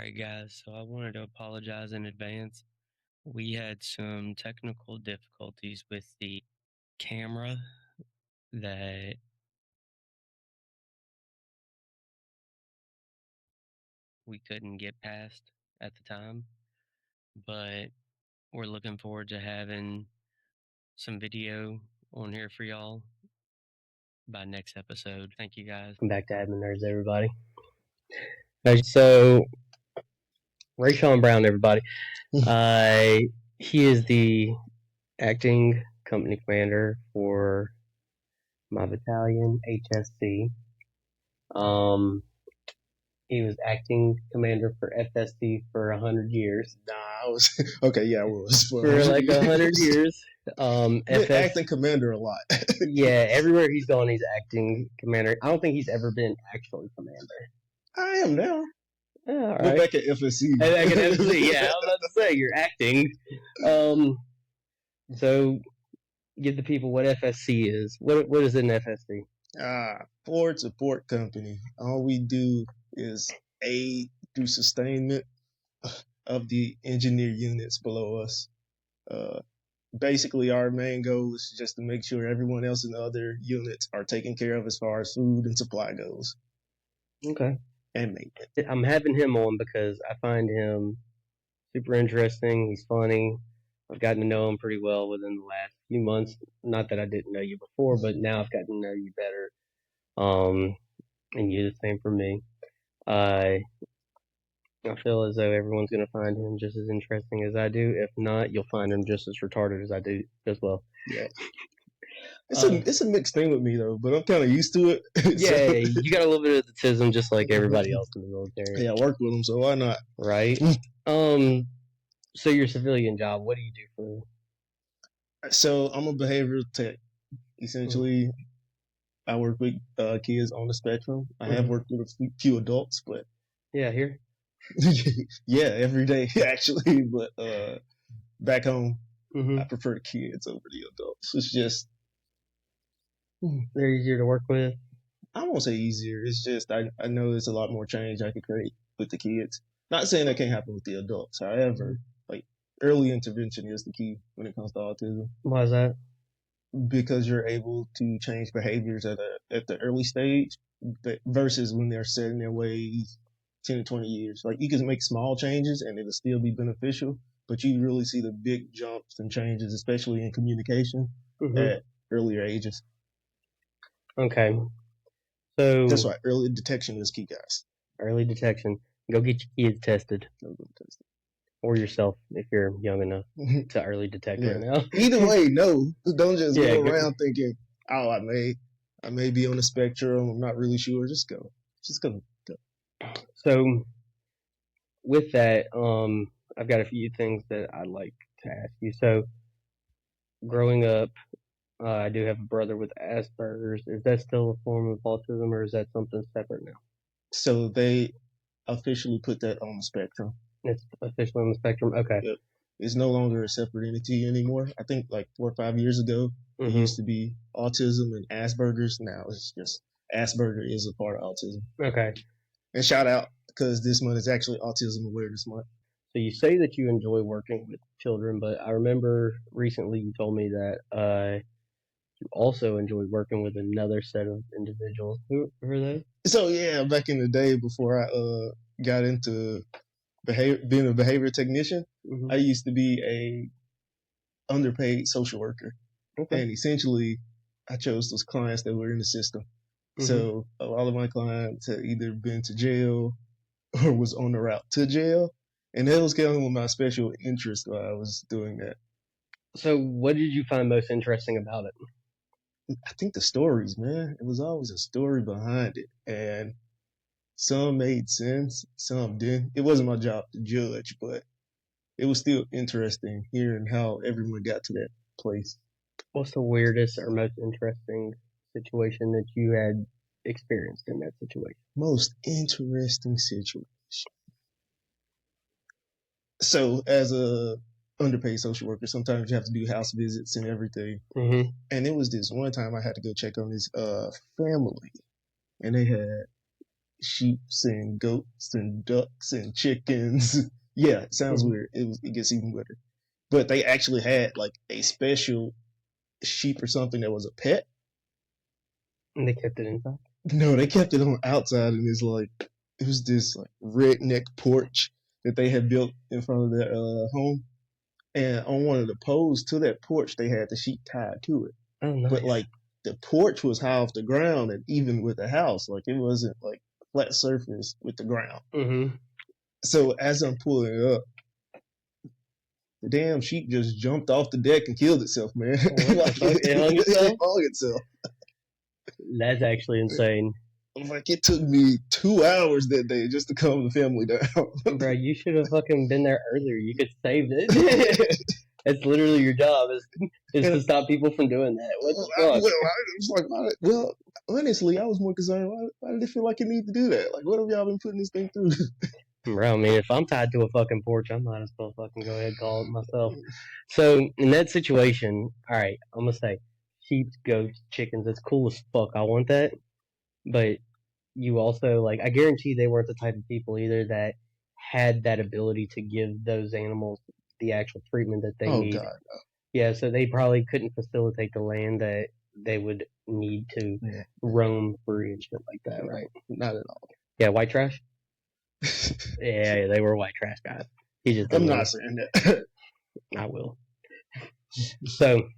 right, guys. So I wanted to apologize in advance. We had some technical difficulties with the camera that we couldn't get past at the time, but we're looking forward to having some video on here for y'all by next episode. Thank you, guys. Welcome back to Admin Nerds, everybody. So, Rayshonn Brown, everybody. He is the acting company commander for my battalion, HSC. He was acting commander for FSD for 100 years. Nah, I was okay. Yeah, I was for like 100 years. Been acting commander a lot. Yeah, everywhere he's gone, he's acting commander. I don't think he's ever been actually commander. I am now. Yeah, all Look right. back at FSC. Back at FSC, yeah. I was about to say you're acting. So give the people what FSC is. What is an FSC? Forward Support Company. All we do is aid through sustainment of the engineer units below us. Basically, our main goal is just to make sure everyone else in the other units are taken care of as far as food and supply goes. Okay. And maintenance. I'm having him on because I find him super interesting. He's funny. I've gotten to know him pretty well within the last few months. Not that I didn't know you before, but now I've gotten to know you better. And you the same for me. I feel as though everyone's going to find him just as interesting as I do. If not, you'll find him just as retarded as I do as well. Yeah. It's a mixed thing with me though, but I'm kind of used to it. Yeah, you got a little bit of autism just like everybody else in the military. Yeah, I work with them, so why not? Right. So your civilian job, what do you do for? So I'm a behavioral tech. Essentially, I work with kids on the spectrum. I have worked with a few adults, but yeah, here. Yeah, every day actually. But back home, I prefer the kids over the adults. It's just they're easier to work with. I won't say easier. It's just I know there's a lot more change I could create with the kids. Not saying that can't happen with the adults. However, like early intervention is the key when it comes to autism. Why is that? Because you're able to change behaviors at the early stage versus when they're set in their ways 10 to 20 years. Like you can make small changes and it'll still be beneficial, but you really see the big jumps and changes, especially in communication at earlier ages. Okay. So that's why early detection is key, guys. Early detection. Go get your kids tested. Or yourself if you're young enough to early detect right now. Either way, no. Don't just go around thinking, oh, I may be on the spectrum. I'm not really sure. Just go. So with that, I've got a few things that I'd like to ask you. So growing up, I do have a brother with Asperger's. Is that still a form of autism or is that something separate now? So they officially put that on the spectrum. It's officially on the spectrum? Okay. Yep. It's no longer a separate entity anymore. I think like 4 or 5 years ago, it used to be autism and Asperger's. Now it's just Asperger is a part of autism. Okay. And shout out because this month is actually Autism Awareness Month. So you say that you enjoy working with children, but I remember recently you told me that you also enjoy working with another set of individuals. Who are they? So yeah, back in the day before I got into being a behavior technician, I used to be a underpaid social worker. Okay. And essentially I chose those clients that were in the system. So a lot of my clients had either been to jail or was on the route to jail. And that was kind of my special interest while I was doing that. So what did you find most interesting about it? I think the stories, man. It was always a story behind it. And some made sense, some didn't. It wasn't my job to judge, but it was still interesting hearing how everyone got to that place. What's the weirdest or most interesting situation that you had experienced in that situation? Most interesting situation. So as a underpaid social worker, sometimes you have to do house visits and everything. And it was this one time I had to go check on this family, and they had sheep and goats and ducks and chickens. Yeah, it sounds weird. It gets even weirder. But they actually had like a special sheep or something that was a pet. And they kept it inside? No, they kept it on outside, and it's like it was this like redneck porch that they had built in front of their home. And on one of the poles to that porch, they had the sheep tied to it. Oh, nice. But like the porch was high off the ground, and even with the house, like it wasn't like flat surface with the ground. Mm-hmm. So as I'm pulling it up, the damn sheep just jumped off the deck and killed itself, man. Like, it hung itself? It hung itself. That's actually insane. Like it took me 2 hours that day just to calm the family down. Bro, you should have fucking been there earlier. You could save it. That's literally your job is to stop people from doing that. What the fuck? Well, honestly, I was more concerned. Why did it feel like it need to do that? Like, what have y'all been putting this thing through? Bro, I mean, if I'm tied to a fucking porch, I might as well fucking go ahead and call it myself. So, in that situation, alright, I'm gonna say, sheep, goats, chickens, that's cool as fuck. I want that. But you also, like, I guarantee they weren't the type of people either that had that ability to give those animals the actual treatment that they need. God. Yeah, so they probably couldn't facilitate the land that they would need to roam free and shit like that, right? Not at all. Yeah, white trash? Yeah, they were white trash guys. I'm not saying that. I will. So,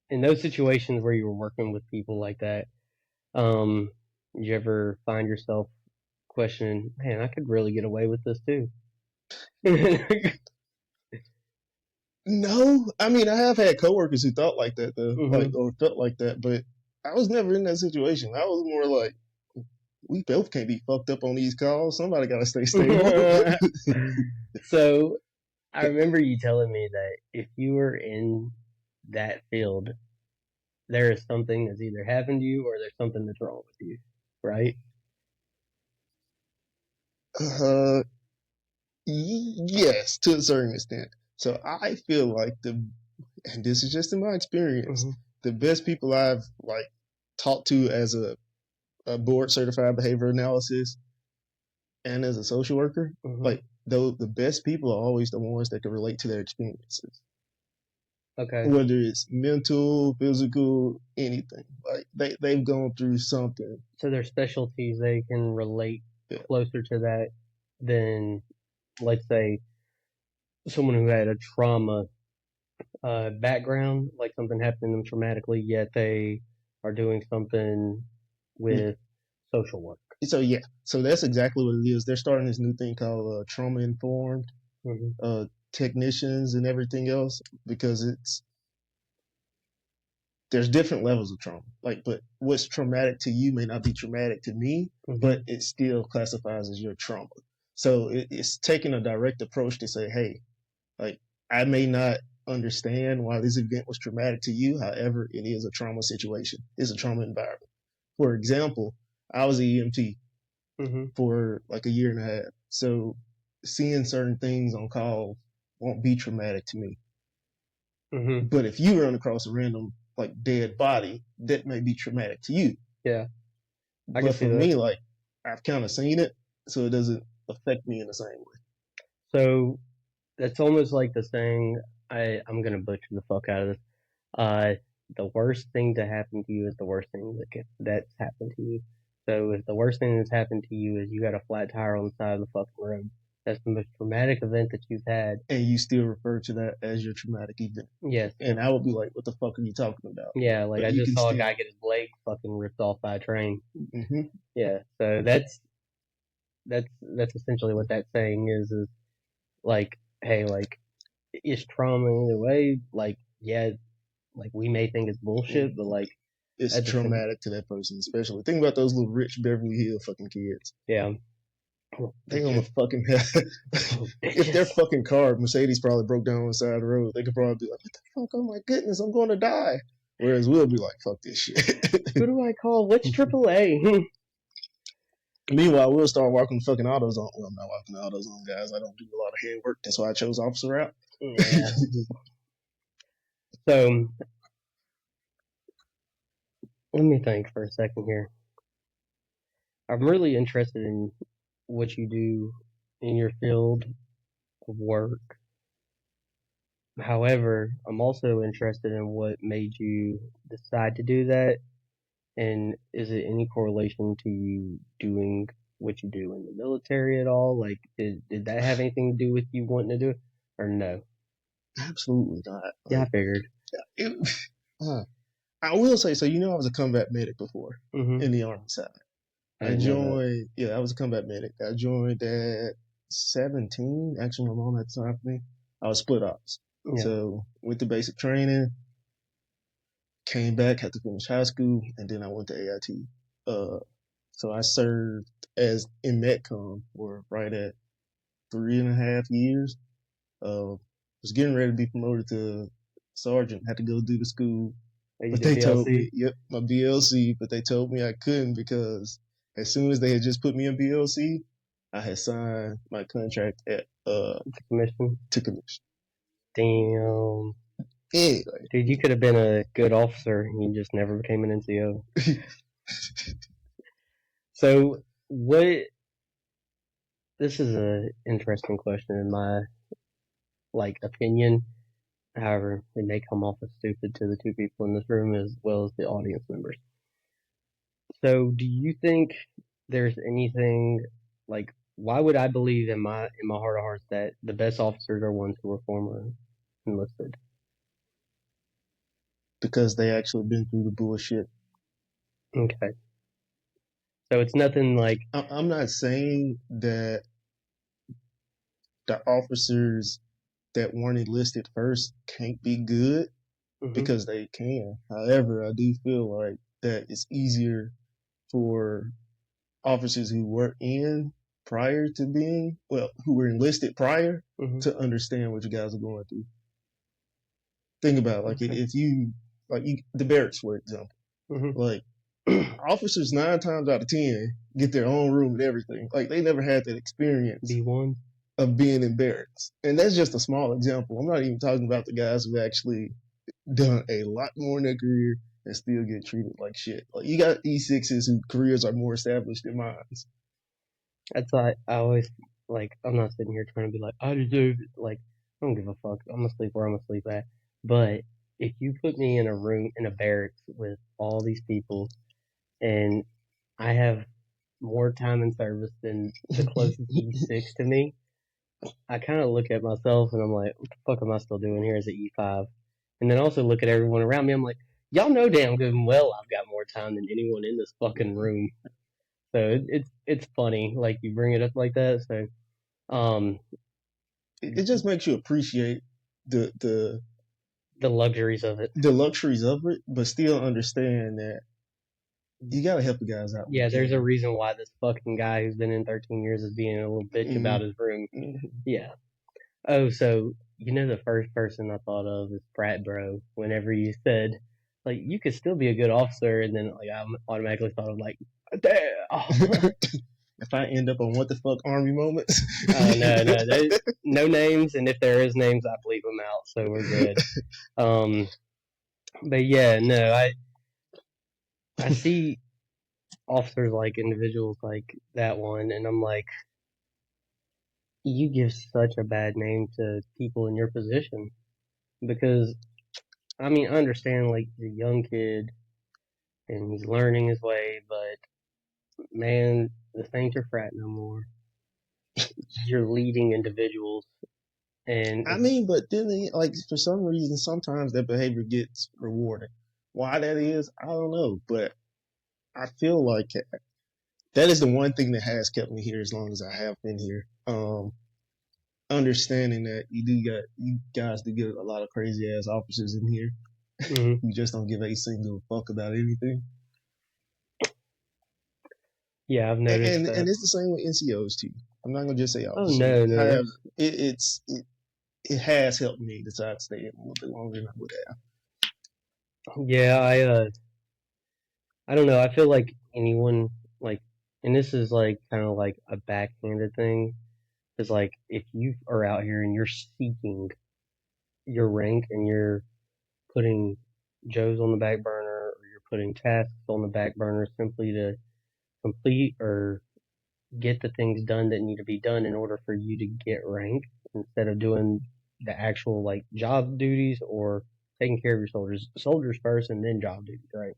in those situations where you were working with people like that, did you ever find yourself questioning, man, I could really get away with this too? No, I mean, I have had coworkers who thought like that though, like or felt like that, but I was never in that situation. I was more like, we both can't be fucked up on these calls. Somebody got to stay stable. So, I remember you telling me that if you were in that field, there is something that's either happened to you or there's something that's wrong with you, right? Yes, to a certain extent. So I feel like and this is just in my experience, the best people I've like talked to as a board certified behavior analysis and as a social worker, like though the best people are always the ones that can relate to their experiences. Okay. Whether it's mental, physical, anything. Like they've gone through something. So their specialties, they can relate closer to that than, let's say, someone who had a trauma background, like something happened to them traumatically, yet they are doing something with social work. So yeah, so that's exactly what it is. They're starting this new thing called trauma informed technicians and everything else, because there's different levels of trauma. Like, but what's traumatic to you may not be traumatic to me, but it still classifies as your trauma. So it's taking a direct approach to say, hey, like I may not understand why this event was traumatic to you. However, it is a trauma situation. It's a trauma environment. For example, I was an EMT for like a year and a half. So seeing certain things on call won't be traumatic to me. But if you run across a random like dead body, that may be traumatic to you. Yeah. But for me, like I've kind of seen it, so it doesn't affect me in the same way. So that's almost like the saying, I'm going to butcher the fuck out of this. The worst thing to happen to you is the worst thing that's happened to you. So if the worst thing that's happened to you is you got a flat tire on the side of the fucking road, that's the most traumatic event that you've had. And you still refer to that as your traumatic event. Yes. And I would be like, what the fuck are you talking about? Yeah, like but I just saw a guy get his leg fucking ripped off by a train. Yeah, so that's essentially what that saying is like, hey, like, it's trauma either way. Like, yeah, like we may think it's bullshit, but like it's traumatic to that person, especially. Think about those little rich Beverly Hills fucking kids. Yeah. They on the fucking if their fucking car, Mercedes, probably broke down on the side of the road, they could probably be like, what the fuck? Oh my goodness, I'm going to die. Whereas we'll be like, fuck this shit. Who do I call? What's AAA? Meanwhile, we'll start walking fucking autos on. Well, I'm not walking autos on, guys. I don't do a lot of head work. That's why I chose officer route. Yeah. So, let me think for a second here. I'm really interested in what you do in your field of work. However, I'm also interested in what made you decide to do that, and is it any correlation to you doing what you do in the military at all? Like, did that have anything to do with you wanting to do it, or no? Absolutely not. Yeah, I figured. I will say, so I was a combat medic before in the Army side. I joined, I was a combat medic. I joined at 17. Actually, my mom had time for me. I was split ops. Yeah. So with the basic training, came back, had to finish high school, and then I went to AIT. So I served as in Metcom for right at 3.5 years. Was getting ready to be promoted to sergeant. Had to go do the school. But they told me, my BLC, but they told me I couldn't because as soon as they had just put me in BLC, I had signed my contract at commission. To commission. Damn. Yeah. Dude, you could have been a good officer and you just never became an NCO. So this is an interesting question in my opinion. However, it may come off as stupid to the two people in this room as well as the audience members. So, do you think there's anything why would I believe in my heart of hearts that the best officers are ones who were former enlisted? Because they actually been through the bullshit. Okay. So it's nothing like... I'm not saying that the officers that weren't enlisted first can't be good, because they can. However, I do feel like that it's easier for officers who were in prior to being, who were enlisted prior to understand what you guys are going through. Think about it, if you, the barracks, for example, officers 9 times out of 10 get their own room and everything. They never had that experience B1 of being in barracks. And that's just a small example. I'm not even talking about the guys who actually done a lot more in their career and still get treated like shit. You got E6s whose careers are more established than mine. That's why I always, I'm not sitting here trying to be like, I deserve it. I don't give a fuck. I'm gonna sleep where I'm gonna sleep at. But if you put me in a room, in a barracks with all these people, and I have more time in service than the closest E6 to me, I kind of look at myself and I'm like, what the fuck am I still doing here as an E5? And then also look at everyone around me. I'm like, y'all know damn good and well I've got more time than anyone in this fucking room. So it's funny, you bring it up like that. So, it just makes you appreciate the luxuries of it. The luxuries of it, but still understand that you gotta help the guys out. Yeah, there's a reason why this fucking guy who's been in 13 years is being a little bitch about his room. Yeah. Oh, so the first person I thought of is Frat Bro. Whenever you said you could still be a good officer, and then I automatically thought of damn. If I end up on what the fuck Army moments. No, no names, and if there is names, I bleep them out, so we're good. But yeah, no, I see officers individuals like that one, and I'm like, you give such a bad name to people in your position, because I understand he's a young kid and he's learning his way, but man, this ain't your frat no more. You're leading individuals. And but then for some reason, sometimes that behavior gets rewarded. Why that is, I don't know, but I feel like that is the one thing that has kept me here as long as I have been here. Understanding that you guys do get a lot of crazy ass officers in here. You just don't give a single fuck about anything. Yeah, I've noticed that. And it's the same with NCOs too. I'm not gonna just say officers. Oh no. However, it has helped me decide to stay in a little bit longer than I would have. Yeah, I don't know. I feel like anyone and this is kind of a backhanded thing, is if you are out here and you're seeking your rank and you're putting Joes on the back burner, or you're putting tasks on the back burner simply to complete or get the things done that need to be done in order for you to get rank instead of doing the actual like job duties or taking care of your soldiers first and then job duties, right?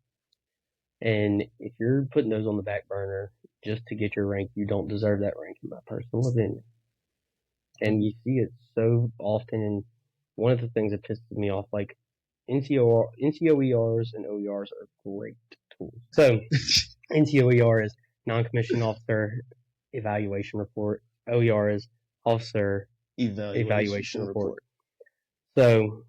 And if you're putting those on the back burner just to get your rank, you don't deserve that rank in my personal opinion. And you see it so often, and one of the things that pisses me off, like NCOERs and OERs are great tools. So NCOER is non-commissioned officer evaluation report. OER is officer evaluation report. So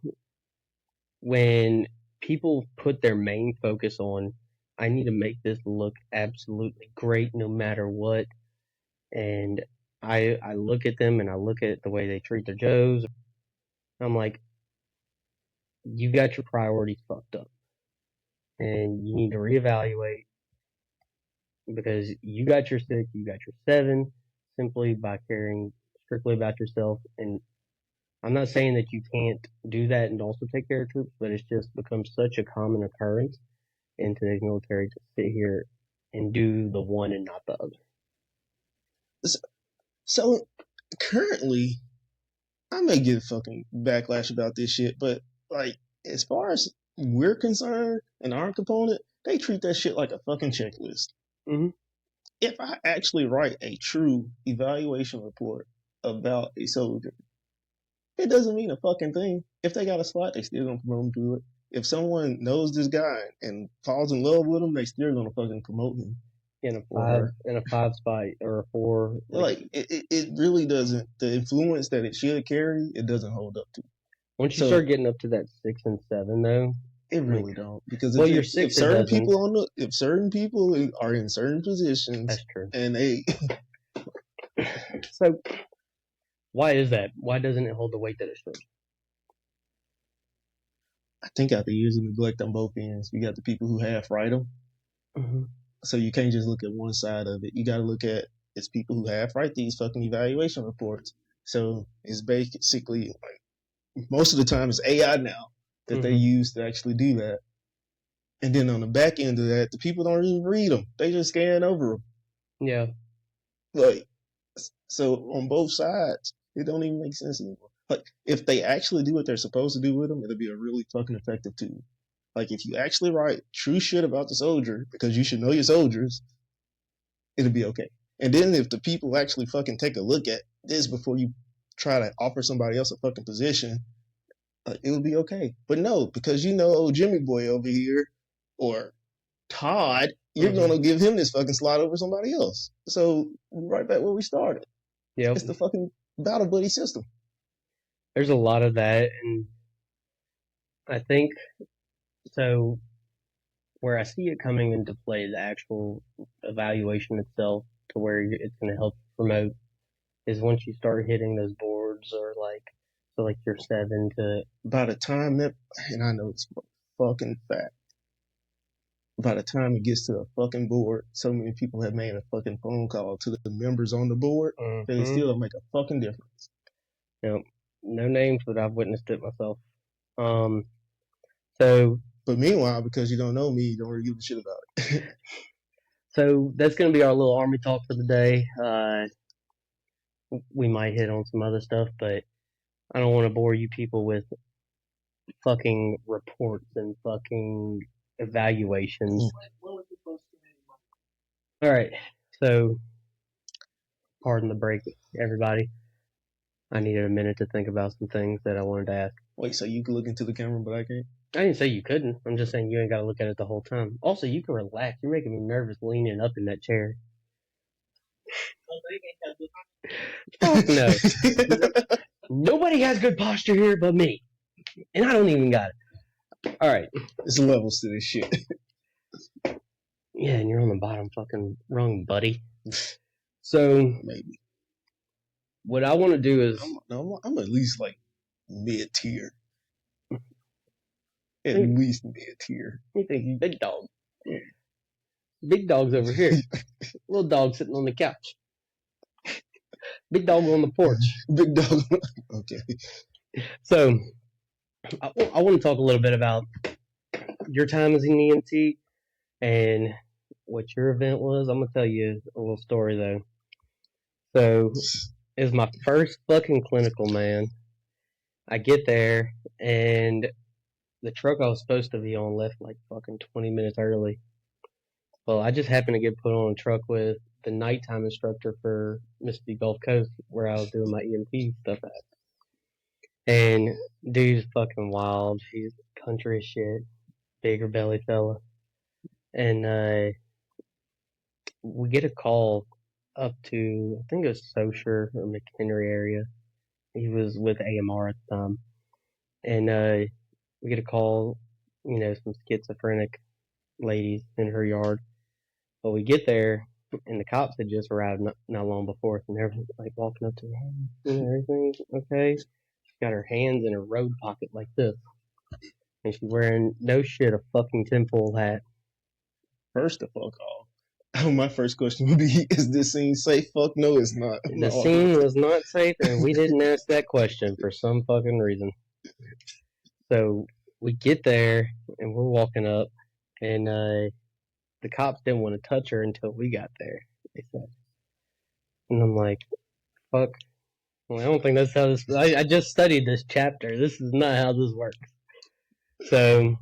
when people put their main focus on, I need to make this look absolutely great no matter what, and I look at them and I look at the way they treat their Joes, I'm like, you got your priorities fucked up, and you need to reevaluate, because you got your 6, you got your 7, simply by caring strictly about yourself. And I'm not saying that you can't do that and also take care of troops, but it's just become such a common occurrence in today's military to sit here and do the one and not the other. So currently, I may get fucking backlash about this shit, but like, as far as we're concerned and our component, they treat that shit like a fucking checklist. Mm-hmm. If I actually write a true evaluation report about a soldier, it doesn't mean a fucking thing. If they got a slot, they still gonna promote him to it. If someone knows this guy and falls in love with him, they still gonna fucking promote him. In a 5 spot or a 4. Like it really doesn't. The influence that it should carry, it doesn't hold up to. Once you start getting up to that 6 and 7, though, it really don't. Because if certain people are in certain positions, that's true. And they so why is that? Why doesn't it hold the weight that it should? I think after years of neglect on both ends, you got the people who half write them. Mm-hmm. So you can't just look at one side of it. You got to look at it's people who half write these fucking evaluation reports. So it's basically like most of the time it's AI now that they use to actually do that. And then on the back end of that, the people don't even read them. They just scan over them. Yeah. Like, so on both sides, it don't even make sense anymore. Like, if they actually do what they're supposed to do with them, it'll be a really fucking effective tool. Like, if you actually write true shit about the soldier, because you should know your soldiers, it'll be okay. And then if the people actually fucking take a look at this before you try to offer somebody else a fucking position, it would be okay. But no, because you know old Jimmy Boy over here, or Todd, you're going to give him this fucking slot over somebody else. So, right back where we started. Yep. It's the fucking battle buddy system. There's a lot of that, and I think, so where I see it coming into play, the actual evaluation itself, to where it's going to help promote, is once you start hitting those boards, or like, so like your 7 to... By the time that, and I know it's fucking fact, by the time it gets to the fucking board, so many people have made a fucking phone call to the members on the board that it still don't make a fucking difference. Yep. No names, but I've witnessed it myself. So, but meanwhile, because you don't know me, you don't really give a shit about it. So that's going to be our little Army talk for the day. We might hit on some other stuff, but I don't want to bore you people with fucking reports and fucking evaluations. All right, so pardon the break, everybody. I needed a minute to think about some things that I wanted to ask. Wait, so you can look into the camera, but I can't? I didn't say you couldn't. I'm just saying you ain't got to look at it the whole time. Also, you can relax. You're making me nervous leaning up in that chair. Fuck no. Nobody has good posture here but me. And I don't even got it. All right. It's levels to this shit. Yeah, and you're on the bottom fucking rung, buddy. So, maybe. What I want to do is... I'm at least like mid-tier. At least mid-tier. You think he's big dog? Big dog's over here. Little dog sitting on the couch. Big dog on the porch. Big dog. Okay. So, I want to talk a little bit about your time as an EMT and what your event was. I'm gonna tell you a little story though. So it was my first fucking clinical, man. I get there and the truck I was supposed to be on left like fucking 20 minutes early. Well, I just happened to get put on a truck with the nighttime instructor for Mississippi Gulf Coast where I was doing my EMT stuff at. And dude's fucking wild. He's country as shit. Bigger belly fella. And we get a call up to, I think it was Socher or McHenry area. He was with AMR at the time. And we get a call, some schizophrenic ladies in her yard. But we get there, and the cops had just arrived not long before, and they're like walking up to her, everything's okay. She's got her hands in her road pocket like this, and she's wearing no shit a fucking tinfoil hat. First of all, my first question would be: is this scene safe? Fuck no, it's not. The scene was not safe, and we didn't ask that question for some fucking reason. So we get there, and we're walking up, and the cops didn't want to touch her until we got there, they said. And I'm like, fuck. Well, I don't think that's how this... I just studied this chapter. This is not how this works. So,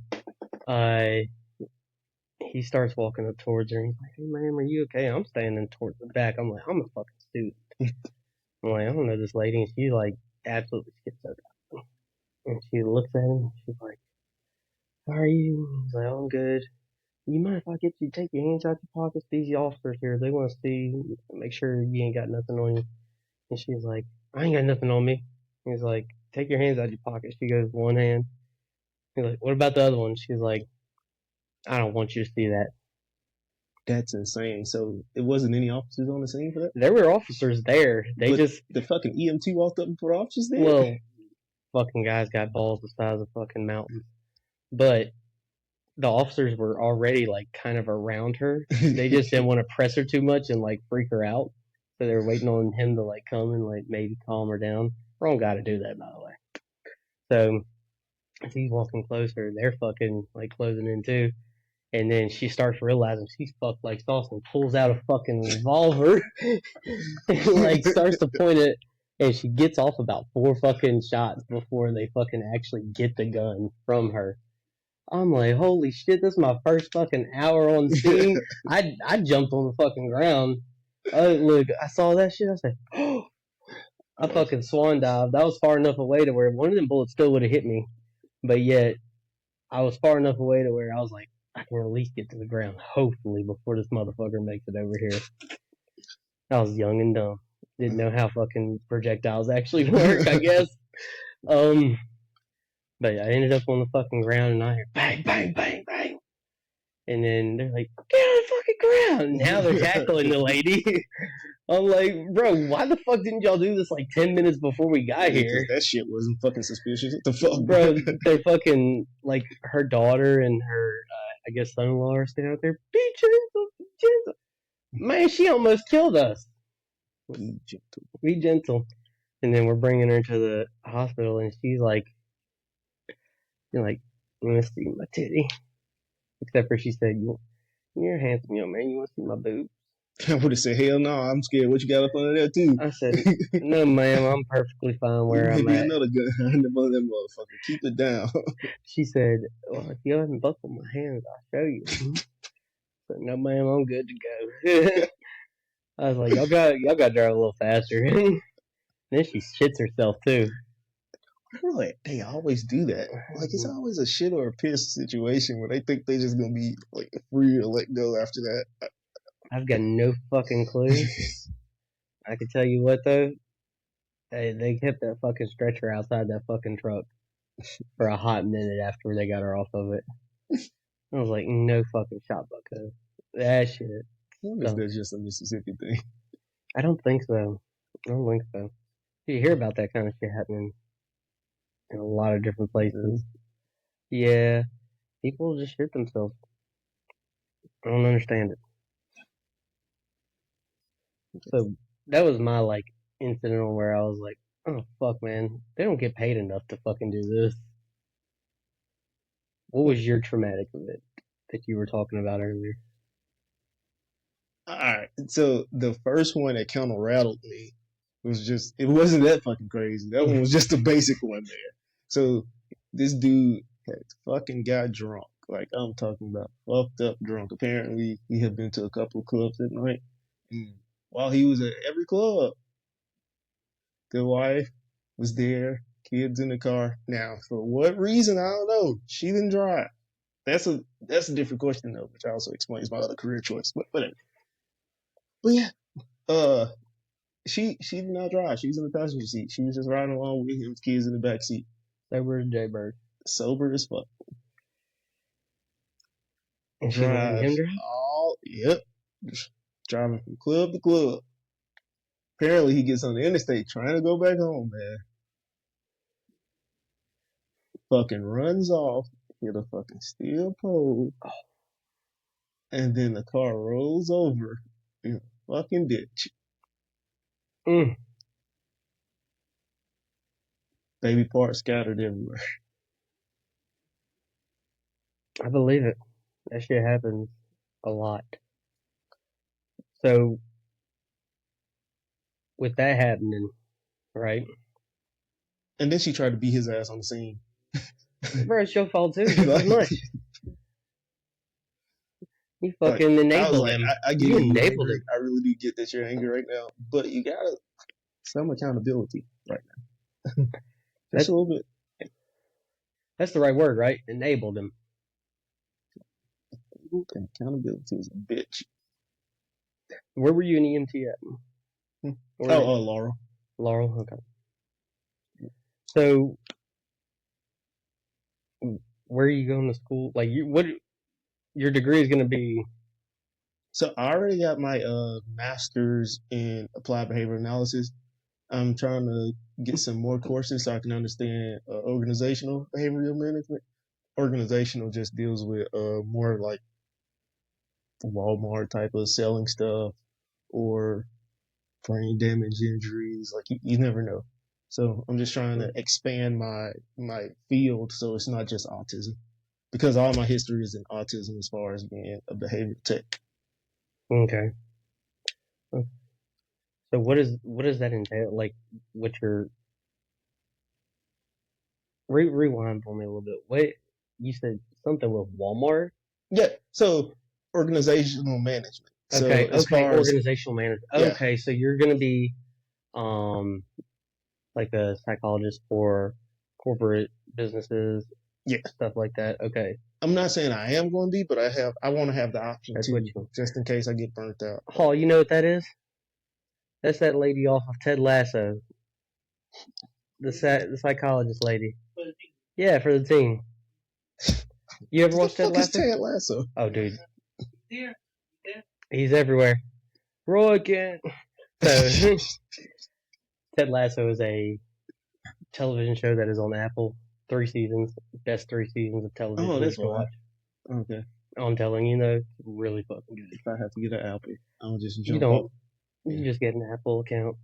he starts walking up towards her, and he's like, hey, ma'am, are you okay? I'm standing towards the back. I'm like, I'm a fucking student. I'm like, I don't know this lady. And she, like, absolutely skips over. And she looks at him, and she's like, how are you? He's like, oh, I'm good. You mind if I get you to take your hands out your pockets? These officers here, they want to see, make sure you ain't got nothing on you. And she's like, I ain't got nothing on me. He's like, take your hands out your pockets. She goes, one hand. He's like, what about the other one? She's like, I don't want you to see that. That's insane. So it wasn't any officers on the scene for that? There were officers there. The fucking EMT walked up before officers there? Well, fucking guys got balls the size of fucking mountains. But the officers were already, like, kind of around her. They just didn't want to press her too much and, like, freak her out. So they were waiting on him to, like, come and, like, maybe calm her down. Wrong guy to do that, by the way. So, as he's walking closer, they're fucking, like, closing in, too. And then she starts realizing she's fucked like sauce and pulls out a fucking revolver and, like, starts to point it. And she gets off about 4 fucking shots before they fucking actually get the gun from her. I'm like, holy shit, this is my first fucking hour on scene. I jumped on the fucking ground. Look, I saw that shit. I said, oh, I fucking swan dived. I was far enough away to where one of them bullets still would have hit me. But yet, I was far enough away to where I was like, I can at least get to the ground, hopefully, before this motherfucker makes it over here. I was young and dumb. Didn't know how fucking projectiles actually work, I guess. But yeah, I ended up on the fucking ground, and I hear bang, bang, bang, bang. And then they're like, get on the fucking ground. Now they're tackling the lady. I'm like, bro, why the fuck didn't y'all do this like 10 minutes before we got here? That shit wasn't fucking suspicious. What the fuck? Bro, they fucking, like, her daughter and her, I guess, son-in-law are standing out there. Be gentle, be gentle. Man, she almost killed us. Be gentle. Be gentle. And then we're bringing her to the hospital, and she's like, you're like, you want to see my titty? Except for she said, you're a handsome young man, you want to see my boobs? I would have said, hell no, I'm scared. What you got up under there, too? I said, no, ma'am, I'm perfectly fine where I'm at. Another gun under that motherfucker. Keep it down. She said, well, if you haven't buckled my hands, I'll show you. I said, no, ma'am, I'm good to go. I was like, y'all got to drive a little faster. Then she shits herself, too. Really? They always do that. Like, it's always a shit or a piss situation where they think they just gonna be, like, free to let go after that. I've got no fucking clue. I can tell you what, though. They kept that fucking stretcher outside that fucking truck for a hot minute after they got her off of it. I was like, no fucking shot, bucko. That shit. I guess that's just a Mississippi thing. I don't think so. You hear about that kind of shit happening in a lot of different places. Yeah. People just shit themselves. I don't understand it. So that was my, like, incident where I was like, oh fuck, man, they don't get paid enough to fucking do this. What was your traumatic event that you were talking about earlier? Alright, so the first one that kind of rattled me it wasn't that fucking crazy. That one was just a basic one there. So this dude had fucking got drunk. Like, I'm talking about fucked up drunk. Apparently, he had been to a couple of clubs that night. And while he was at every club, the wife was there, kids in the car. Now, for what reason, I don't know. She didn't drive. That's a different question though, which also explains my other career choice. But whatever. But yeah, she did not drive. She was in the passenger seat. She was just riding along with him, with kids in the back seat. Sober as Jaybird. Sober as fuck. And she letting him drive? Yep. Driving from club to club. Apparently he gets on the interstate trying to go back home, man. Fucking runs off, hit a fucking steel pole, and then the car rolls over in a fucking ditch. Baby parts scattered everywhere. I believe it. That shit happens a lot. So, with that happening, right? And then she tried to beat his ass on the scene. Bro, it's your fault too. Like, much. You fucking enabled him. I get you enabled him. I really do get that you're angry right now, but you gotta some accountability right now. Just a little bit. That's the right word, right? Enabled him. And accountability is a bitch. Where were you in EMT at? Laurel. Laurel, okay. So, where are you going to school? Like, your degree is going to be? So I already got my master's in applied behavior analysis. I'm trying to get some more courses so I can understand organizational behavioral management. Organizational just deals with more like Walmart type of selling stuff or brain damage injuries. Like you never know. So I'm just trying to expand my field so it's not just autism, because all my history is in autism as far as being a behavior tech. Okay. So what does that entail? Like, what your rewind for me a little bit. What you said something with Walmart? Yeah. So organizational management. Okay. So as far organizational management. Yeah. Okay. So you're gonna be like a psychologist for corporate businesses. Yeah. Stuff like that. Okay. I'm not saying I am going to be, but I want to have the option just in case I get burnt out. Oh, you know what that is? That's that lady off of Ted Lasso. The psychologist lady. Yeah, for the team. You ever watched Ted Lasso? Ted Lasso? Oh, dude. Yeah. He's everywhere. Roy again. So, Ted Lasso is a television show that is on Apple. 3 seasons. Best 3 seasons of television. Oh, that's to watch. Okay. I'm telling you, though, really fucking good. If I have to get an Apple, I'll just jump You don't. You just get an Apple account.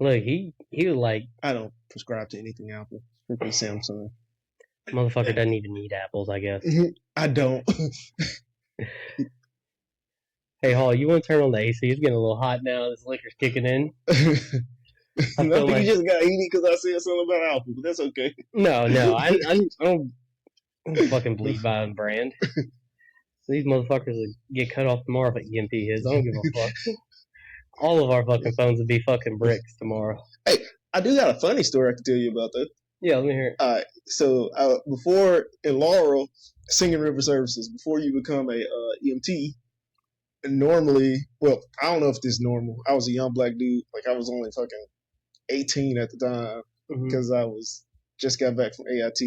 Look, he was like... I don't prescribe to anything Apple. Strictly Samsung. Motherfucker doesn't even need apples, I guess. I don't. Hey, Hall, you want to turn on the AC? It's getting a little hot now. This liquor's kicking in. I think you just got heated because I said something about Apple, but that's okay. No, I don't fucking bleed by a brand. These motherfuckers would get cut off tomorrow if EMP hits. I don't give a fuck. All of our fucking phones would be fucking bricks tomorrow. Hey, I do got a funny story I can tell you about that. Yeah, let me hear it. All right, so before in Laurel, Singing River Services, before you become a EMT, normally, well, I don't know if this is normal. I was a young black dude. Like, I was only fucking 18 at the time because I was just got back from AIT,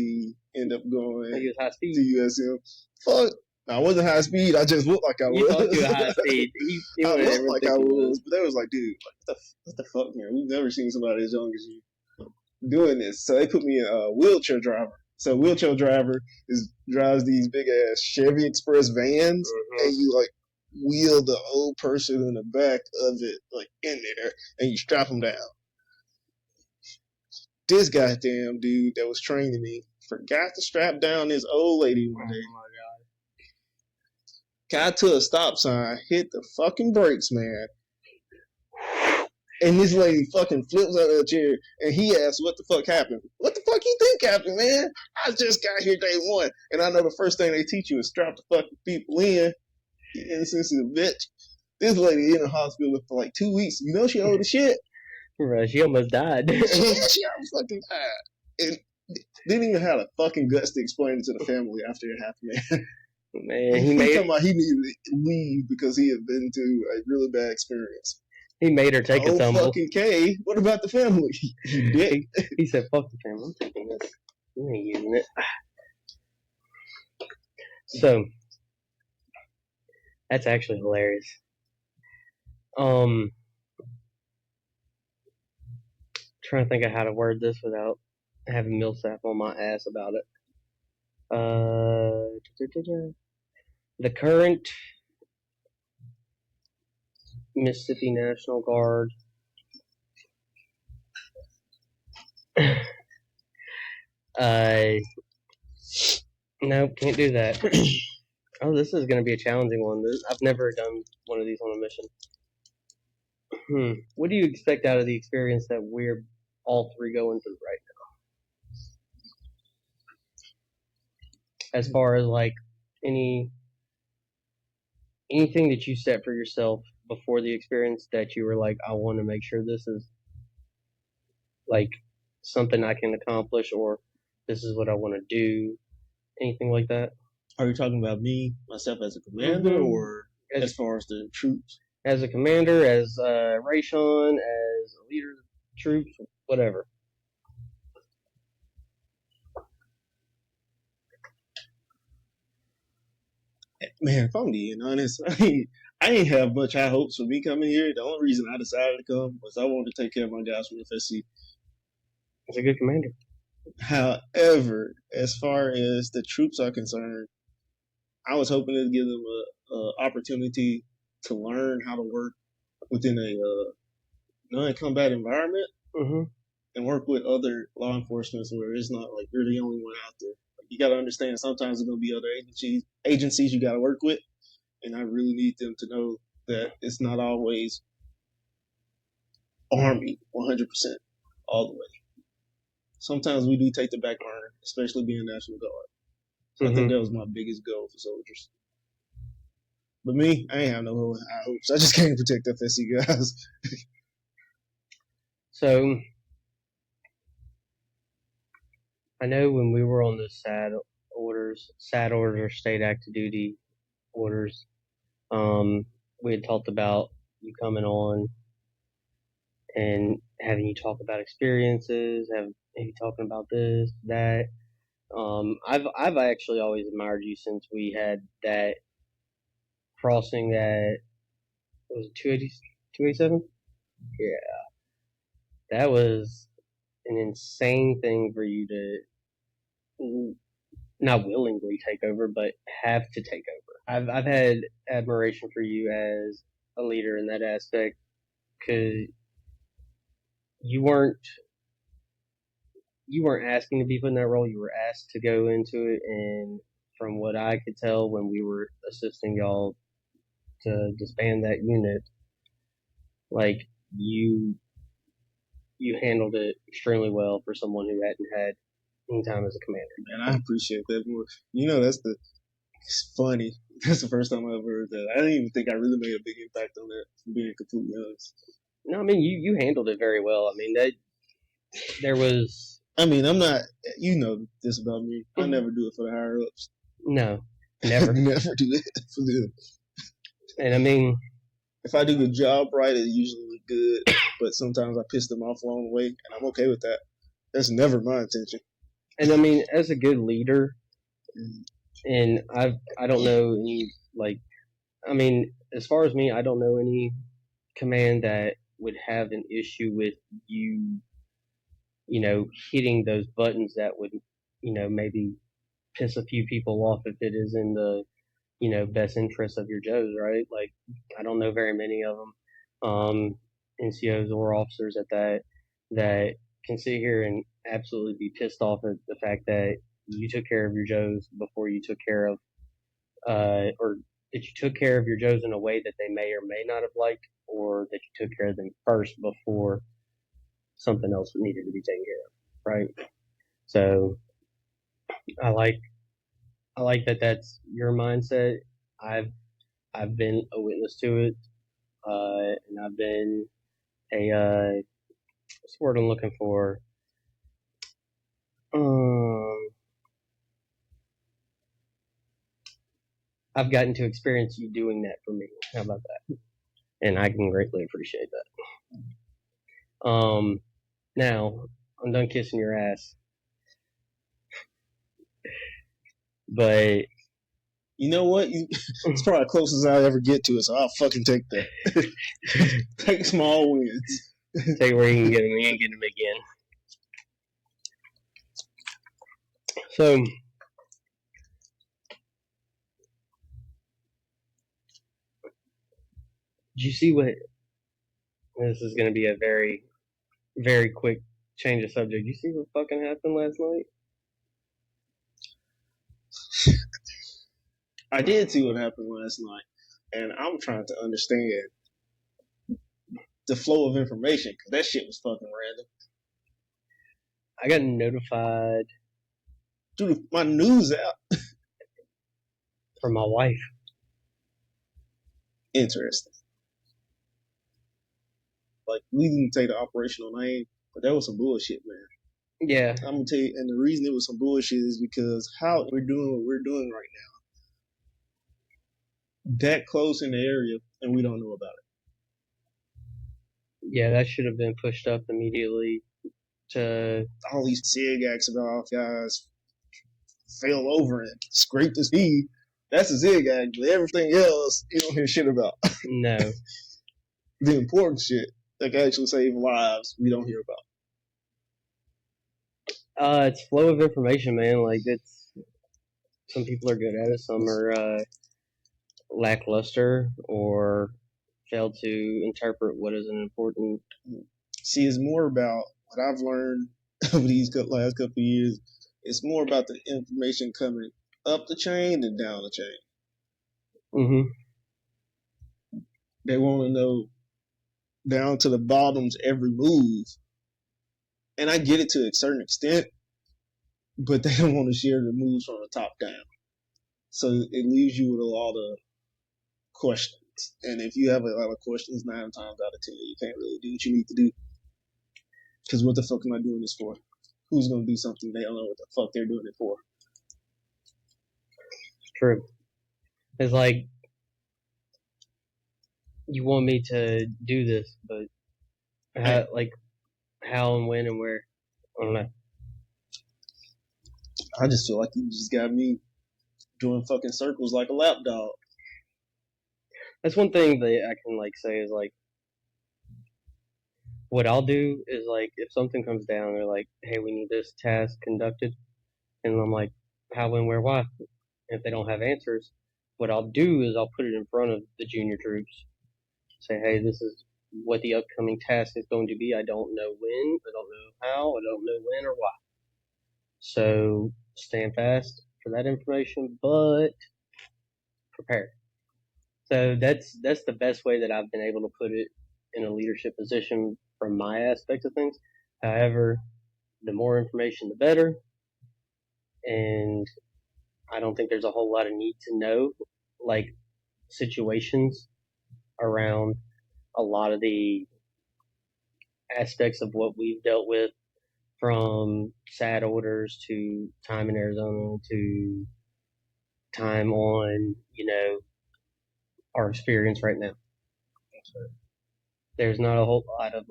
ended up going you was high speed. to USM. Fuck. I wasn't high speed. I just looked like I was. You thought you were high speed. I looked like I was, but they was like, dude, what the fuck, man? We've never seen somebody as young as you doing this. So they put me in a wheelchair driver. So wheelchair driver drives these big ass Chevy Express vans, and you like wheel the old person in the back of it like in there, and you strap them down. This goddamn dude that was training me forgot to strap down this old lady one day. got to a stop sign, hit the fucking brakes, man. And this lady fucking flips out of her chair, and he asks, what the fuck happened? What the fuck you think happened, man? I just got here day one. And I know the first thing they teach you is strap the fucking people in. You insensitive bitch. This lady in the hospital for like 2 weeks. You know she old as shit. Right, she almost died. She almost fucking died. And didn't even have the fucking guts to explain it to the family after it happened, man. Man, he made talking about he needed to leave because he had been to a really bad experience. He made her take a tumble. Fucking K. What about the family? You dick. He said, "Fuck the family. I'm taking this. You ain't using it." So that's actually hilarious. Trying to think of how to word this without having Millsap on my ass about it. The current Mississippi National Guard nope, can't do that. Oh, this is going to be a challenging one. I've never done one of these on a mission. What do you expect out of the experience that we're all three going through right now? As far as like anything that you set for yourself before the experience that you were like, I want to make sure this is like something I can accomplish, or this is what I want to do. Anything like that? Are you talking about me, myself as a commander, or as far as the troops? As a commander, as Rayshonn, as a leader of troops, whatever. Man, if I'm being honest, I ain't have much high hopes for me coming here. The only reason I decided to come was I wanted to take care of my guys from FSC. That's a good commander. However, as far as the troops are concerned, I was hoping to give them a opportunity to learn how to work within a non-combat environment and work with other law enforcement where it's not like you're the only one out there. Like, you got to understand sometimes there's going to be other agencies you got to work with, and I really need them to know that it's not always Army 100% all the way. Sometimes we do take the back burner, especially being National Guard. So I think that was my biggest goal for soldiers. But me, I ain't have no high hopes. I just came to protect FSC guys. So I know when we were on the SAD orders, state active duty orders, we had talked about you coming on and having you talk about experiences, maybe talking about this, that. I've actually always admired you since we had that crossing that was it 287? Yeah. That was an insane thing for you to not willingly take over, but have to take over. I've had admiration for you as a leader in that aspect, because you weren't asking to be put in that role. You were asked to go into it, and from what I could tell when we were assisting y'all to disband that unit, like you handled it extremely well for someone who hadn't had any time as a commander. Man, I appreciate that. You know, it's funny. That's the first time I ever heard that. I didn't even think I really made a big impact on that, for being completely honest. No, I mean, you handled it very well. I mean, there was... I mean, I'm not... You know this about me. I never do it for the higher-ups. No, never. Never do it for them. And I mean... If I do the job right, it usually look good, but sometimes I piss them off along the way, and I'm okay with that. That's never my intention. And I mean, as a good leader, and I don't know any, like, I mean, as far as me, I don't know any command that would have an issue with you, hitting those buttons that would, maybe piss a few people off if it is in the, best interest of your Joes, right? Like, I don't know very many of them, NCOs or officers at that can sit here and absolutely be pissed off at the fact that you took care of your Joes before you took care of, or that you took care of your Joes in a way that they may or may not have liked, or that you took care of them first before something else needed to be taken care of, right? So I like that that's your mindset. I've been a witness to it, and I've been a what's the word I'm looking for? I've gotten to experience you doing that for me. How about that? And I can greatly appreciate that. Now I'm done kissing your ass, but you know what? It's probably the closest I'll ever get to it, so I'll fucking take that. Take small wins. Take where you can get them, you ain't getting them again. So, did you see what? This is going to be a very, very quick change of subject. You see what fucking happened last night? I did see what happened last night, and I'm trying to understand the flow of information because that shit was fucking random. I got notified through my news app from my wife. Interesting. Like, we didn't take the operational name, but that was some bullshit, man. Yeah. I'm gonna tell you, and the reason it was some bullshit is because how we're doing what we're doing right now, that close in the area, and we don't know about it. Yeah, that should have been pushed up immediately to all these SIG acts about guys fell over and scraped his feet. That's a ZIG act, but everything else you don't hear shit about. No. The important shit that can actually save lives, we don't hear about. It's flow of information, man. Like, it's some people are good at it, some are lackluster or fail to interpret what is an important. See, it's more about what I've learned over these last couple of years. It's more about the information coming up the chain than down the chain. Mm-hmm. They want to know down to the bottoms every move. And I get it to a certain extent, but they don't want to share the moves from the top down. So it leaves you with a lot of questions. And if you have a lot of questions, 9 times out of 10, you can't really do what you need to do. Because what the fuck am I doing this for? Who's going to do something they don't know what the fuck they're doing it for? True. It's like, you want me to do this, but how and when and where? I don't know. I just feel like you just got me doing fucking circles like a lap dog. That's one thing that I can say is what I'll do is if something comes down, they're like, hey, we need this task conducted, and I'm like, how, when, where, why? And if they don't have answers, what I'll do is I'll put it in front of the junior troops. Say, hey, this is what the upcoming task is going to be. I don't know when, I don't know how, I don't know when or why. So stand fast for that information, but prepare. So that's the best way that I've been able to put it in a leadership position from my aspect of things. However, the more information, the better. And I don't think there's a whole lot of need to know, situations around a lot of the aspects of what we've dealt with, from SAT orders to time in Arizona to time on, our experience right now. There's not a whole lot of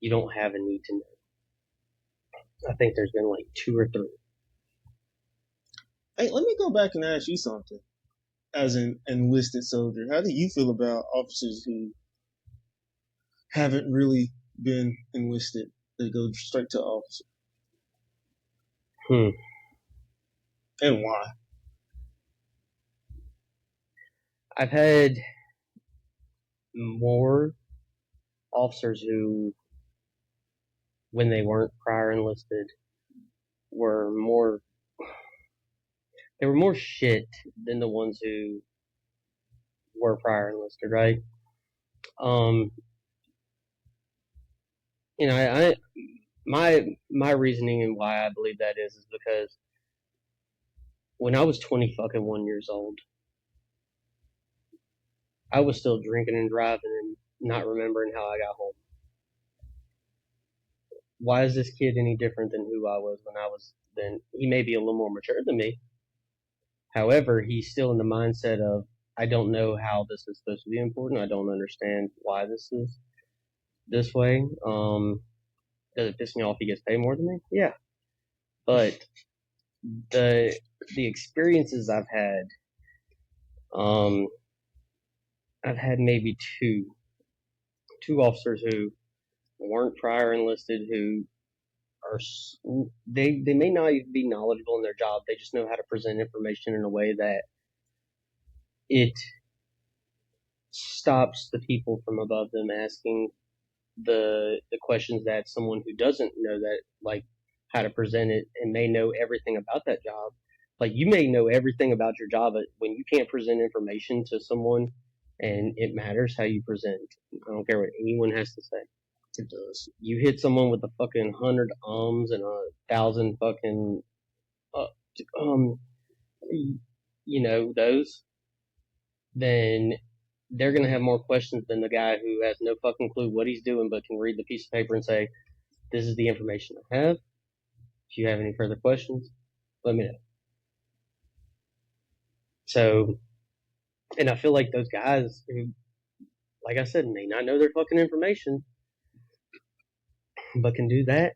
you don't have a need to know. I think there's been 2 or 3. Hey, let me go back and ask you something. As an enlisted soldier, how do you feel about officers who haven't really been enlisted? They go straight to officer. And why? I've had more officers who, when they weren't prior enlisted, they were more shit than the ones who were prior enlisted, right? You know, my reasoning and why I believe that is because when I was 21 years old, I was still drinking and driving and not remembering how I got home. Why is this kid any different than who I was when I was then? He may be a little more mature than me. However, he's still in the mindset of, I don't know how this is supposed to be important. I don't understand why this is this way. Does it piss me off he gets paid more than me? Yeah. But the experiences I've had maybe two officers who weren't prior enlisted who are they may not even be knowledgeable in their job. They just know how to present information in a way that it stops the people from above them asking the questions that someone who doesn't know that, like, how to present it and may know everything about that job. Like, you may know everything about your job, but when you can't present information to someone and it matters how you present, I don't care what anyone has to say. It does. You hit someone with a fucking 100 ums and 1,000 fucking, you know, those, then they're going to have more questions than the guy who has no fucking clue what he's doing but can read the piece of paper and say, this is the information I have. If you have any further questions, let me know. So, and I feel like those guys who, like I said, may not know their fucking information, but can do that,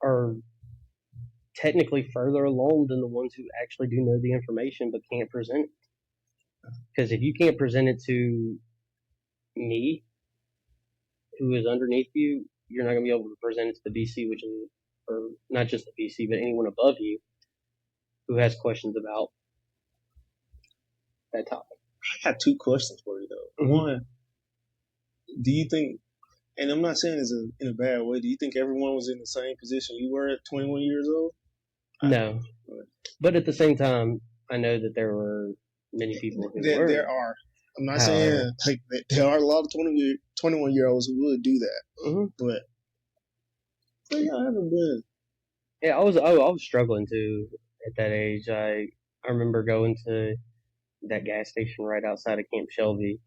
are technically further along than the ones who actually do know the information but can't present it. Because if you can't present it to me, who is underneath you, you're not going to be able to present it to the BC, which is, or not just the BC, but anyone above you who has questions about that topic. I got two questions for you, though. Mm-hmm. One, do you think, and I'm not saying this in a bad way, do you think everyone was in the same position you were at 21 years old? No. But at the same time, I know that there were many people who were. There are. I'm not saying, like, there are a lot of 21-year-olds who would do that. Mm-hmm. But yeah, I haven't been. Yeah, I was struggling too at that age. I remember going to that gas station right outside of Camp Shelby,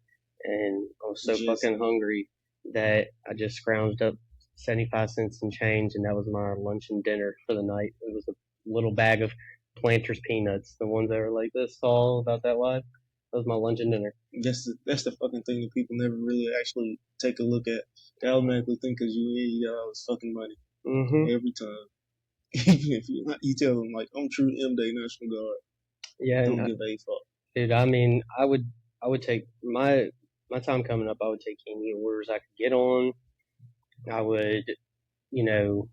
and I was so fucking hungry that I just scrounged up 75 cents and change, and that was my lunch and dinner for the night. It was a little bag of Planters peanuts, the ones that are like this tall, about that wide. That was my lunch and dinner. That's the fucking thing that people never really actually take a look at. They automatically think because you was fucking money. Mm-hmm. Every time. Even if you tell them, like, I'm true M-Day National Guard. Yeah. Don't give a fuck. Dude, I mean, I would take my time coming up. I would take any orders I could get on. I would, you know,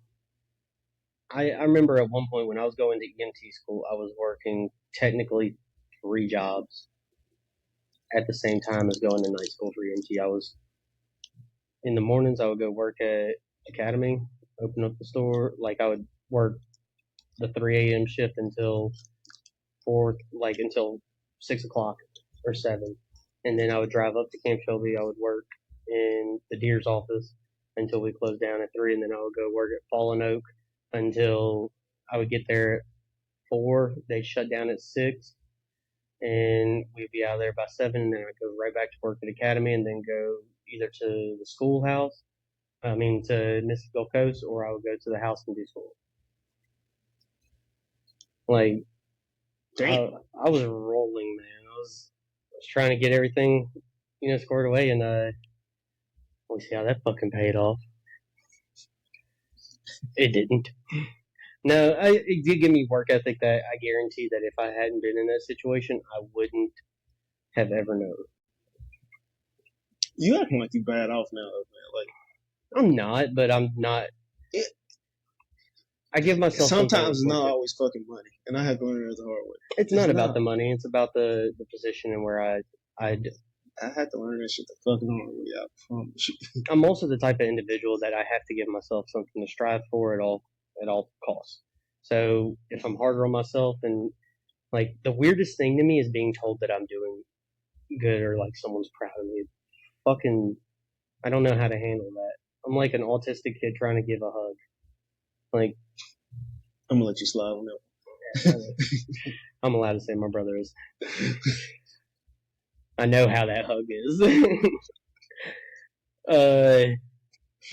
I remember at one point when I was going to EMT school, I was working technically 3 jobs at the same time as going to night school for EMT. I was, in the mornings, I would go work at Academy, open up the store. Like, I would work the 3 a.m. shift until until 6 o'clock or 7. And then I would drive up to Camp Shelby. I would work in the Deer's office until we closed down at 3. And then I would go work at Fallen Oak until I would get there at 4. They'd shut down at 6. And we'd be out there by 7. And then I'd go right back to work at Academy and then go either to the schoolhouse, to Mississippi Gulf Coast, or I would go to the house and do school. Like, I was rolling, man. I was trying to get everything, squared away, and we see how that fucking paid off. It didn't. No, it did give me work ethic that I guarantee that if I hadn't been in that situation, I wouldn't have ever known. You acting like you bad off now, man. Like, I'm not, but I'm not. I give myself sometimes it's not always fucking money, and I had to learn it the hard way. It's not about the money; it's about the position and where I had to learn that shit the fucking hard way. I promise you. I'm also the type of individual that I have to give myself something to strive for at all costs. So if I'm harder on myself, and like the weirdest thing to me is being told that I'm doing good or like someone's proud of me. Fucking, I don't know how to handle that. I'm like an autistic kid trying to give a hug. Like, I'm gonna let you slide on that. I'm allowed to say my brother is. I know how that hug is.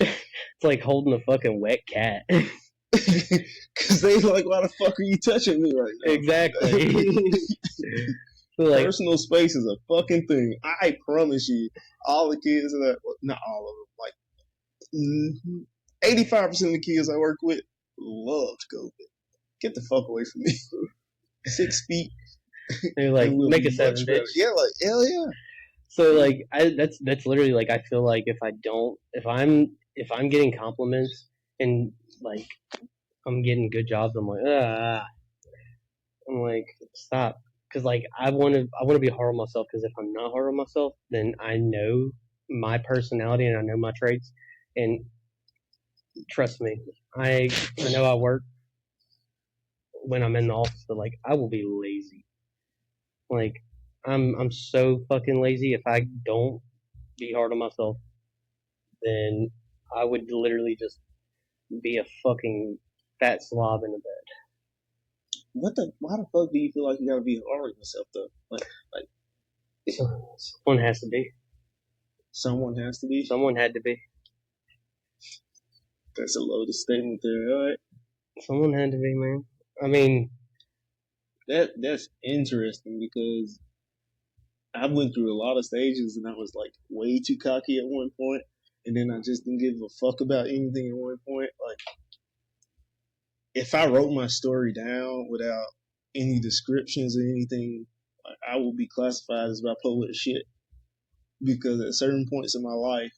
It's like holding a fucking wet cat. Cause they like, why the fuck are you touching me right now? Exactly. Like, personal space is a fucking thing. I promise you, all the kids that, not all of them, like 85% of the kids I work with love to go. Get the fuck away from me. 6 feet. They're like, make a 7, bitch. Yeah, like hell yeah. So like, that's literally like, I feel like if I'm getting compliments and like I'm getting good jobs, I'm like, stop. Cause like I want to be hard on myself. Cause if I'm not hard on myself, then I know my personality and I know my traits. And trust me, I know I work when I'm in the office, but like I will be lazy. Like I'm so fucking lazy. If I don't be hard on myself, then I would literally just be a fucking fat slob in the bed. Why the fuck do you feel like you gotta be hard on yourself though? Like someone has to be. Someone has to be. Someone had to be. That's a loaded statement there, all right? Someone had to be, man. I mean, that's interesting because I went through a lot of stages and I was like way too cocky at one point, and then I just didn't give a fuck about anything at one point. Like, if I wrote my story down without any descriptions or anything, I would be classified as bipolar shit. Because at certain points in my life,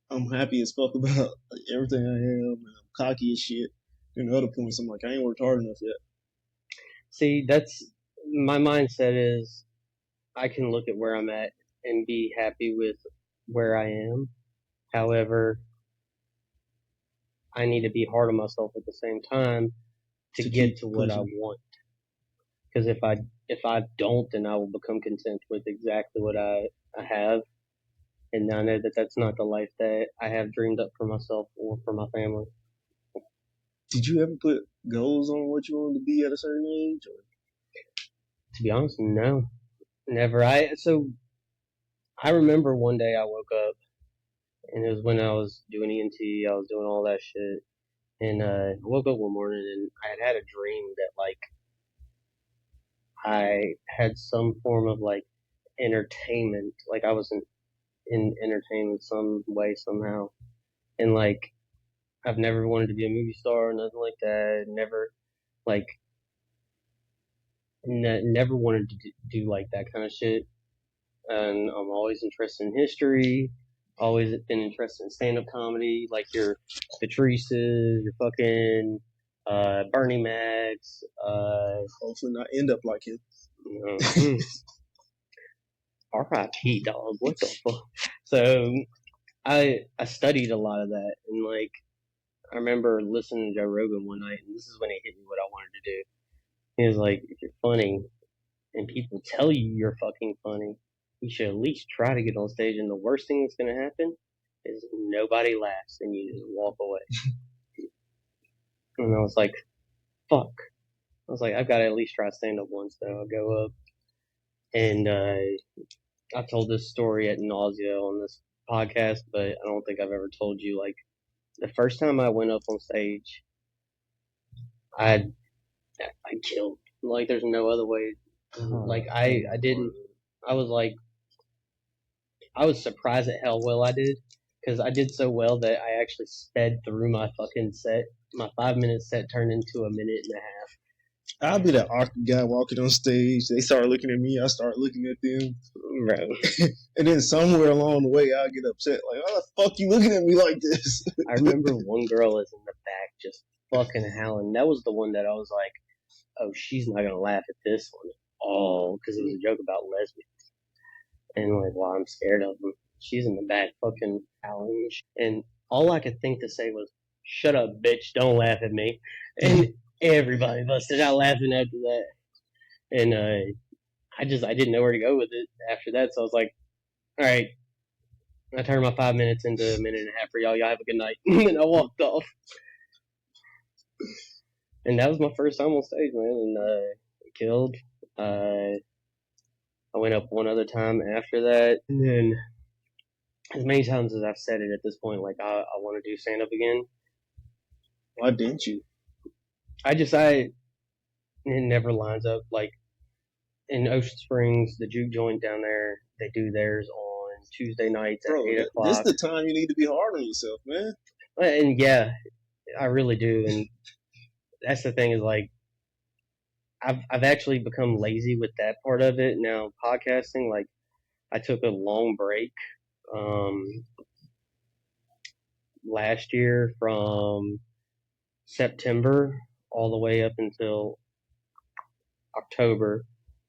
I'm happy as fuck about like, everything I am, and I'm cocky as shit. And other points, I'm like, I ain't worked hard enough yet. See, that's my mindset is I can look at where I'm at and be happy with where I am. However, I need to be hard on myself at the same time to get to what I want. Because if I don't, then I will become content with exactly what I have. And I know that that's not the life that I have dreamed up for myself or for my family. Did you ever put goals on what you wanted to be at a certain age? Or? To be honest, no. Never. I remember one day I woke up, and it was when I was doing ENT, I was doing all that shit. And I woke up one morning and I had a dream that like I had some form of like entertainment, like I was in entertainment some way somehow, and like I've never wanted to be a movie star or nothing like that. Never like never wanted to do like that kind of shit. And I'm always interested in history. Always been interested in stand-up comedy, like your Patrice's, your fucking Bernie Macs. Hopefully not end up like him. R.I.P. dog. What the fuck? So I studied a lot of that, and like I remember listening to Joe Rogan one night, and this is when it hit me what I wanted to do. He was like, if you're funny, and people tell you you're fucking funny, you should at least try to get on stage, and the worst thing that's going to happen is nobody laughs, and you just walk away. And I was like, fuck. I was like, I've got to at least try stand up once, though. I'll go up. And I've told this story at nausea on this podcast, but I don't think I've ever told you. Like, the first time I went up on stage, I killed. Like, there's no other way. Like, I didn't. I was like, I was surprised at how well I did, because I did so well that I actually sped through my fucking set. My 5-minute set turned into a minute and a half. I'll be that awkward guy walking on stage. They start looking at me. I start looking at them. Bro. And then somewhere along the way, I'll get upset. Like, why the fuck you looking at me like this? I remember one girl is in the back just fucking howling. That was the one that I was like, oh, she's not going to laugh at this one at all, because it was a joke about lesbians. And like, well, I'm scared of them. She's in the back fucking howling. And all I could think to say was, shut up, bitch. Don't laugh at me. And everybody busted out laughing after that. And I didn't know where to go with it after that. So I was like, all right, I turned my 5 minutes into a minute and a half for y'all. Y'all have a good night. And I walked off. And that was my first time on stage, man. And it killed. I went up one other time after that. And then as many times as I've said it at this point, like I want to do stand up again. Why didn't you? It never lines up. Like in Ocean Springs, the juke joint down there, they do theirs on Tuesday nights at 8 o'clock. This is the time you need to be hard on yourself, man. And yeah, I really do. And that's the thing is like, I've actually become lazy with that part of it. Now podcasting, like I took a long break, last year from September all the way up until October,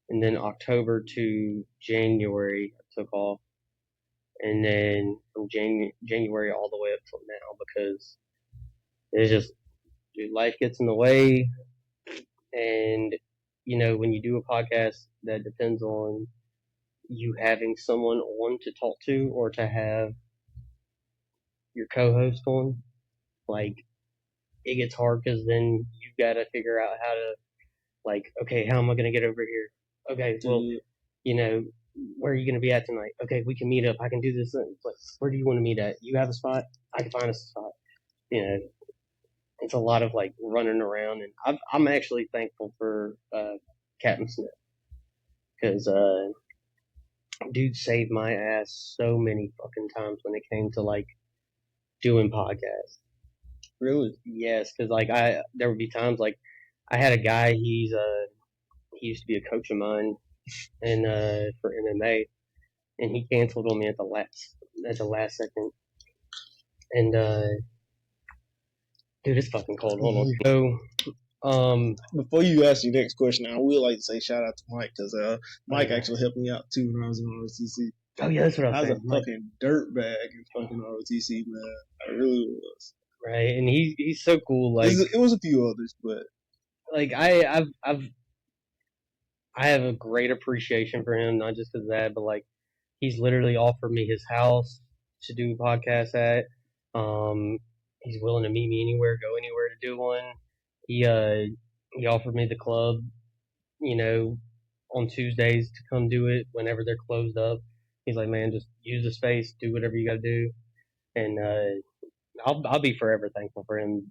and then October to January I took off, and then from January all the way up till now because it's just, dude, life gets in the way, and when you do a podcast that depends on you having someone on to talk to or to have your co-host on, like it gets hard because then you got to figure out how to, like, okay, how am I going to get over here? Okay, well, where are you going to be at tonight? Okay, we can meet up. I can do this. Like, where do you want to meet at? You have a spot? I can find a spot. It's a lot of like running around, and I'm actually thankful for Captain Smith because dude saved my ass so many fucking times when it came to like doing podcasts. Really? Yes, because like there would be times like I had a guy. He used to be a coach of mine, and for MMA, and he canceled on me at the last second. And dude, it's fucking cold. Hold on. So, before you ask your next question, I would like to say shout out to Mike because Mike actually helped me out too when I was in ROTC. Oh yeah, that's what I was saying. I was a fucking dirtbag in fucking ROTC, man. I really was. Right, and he's so cool. Like it was a few others, but like I have a great appreciation for him, not just because of that, but like he's literally offered me his house to do podcasts at. He's willing to meet me anywhere, go anywhere to do one. He offered me the club, on Tuesdays to come do it whenever they're closed up. He's like, man, just use the space, do whatever you got to do, and I'll be forever thankful for him,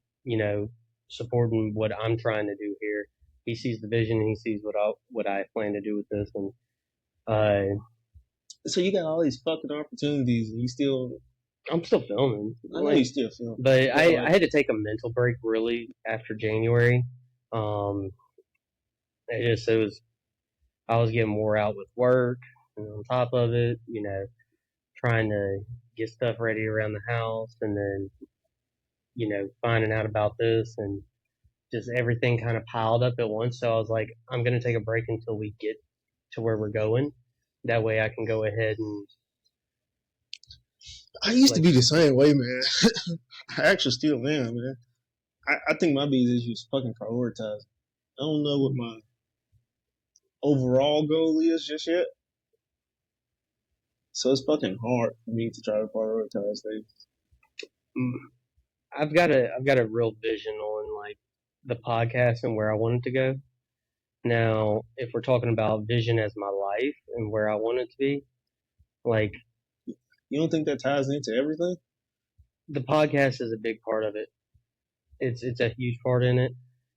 supporting what I'm trying to do here. He sees the vision, and he sees what I plan to do with this, and so you got all these fucking opportunities, and I'm still filming. I know you still film, but I had to take a mental break really after January. I was getting more out with work, and on top of it, trying to get stuff ready around the house, and then finding out about this, and just everything kind of piled up at once. So I was like, I'm gonna take a break until we get to where we're going. That way, I can go ahead and. I used to be the same way, man. I actually still am, man. I think my biggest issue is fucking prioritizing. I don't know what my overall goal is just yet. So it's fucking hard for me to try to prioritize things. I've got a real vision on like the podcast and where I want it to go. Now, if we're talking about vision as my life and where I want it to be, like, you don't think that ties into everything? The podcast is a big part of it. It's a huge part in it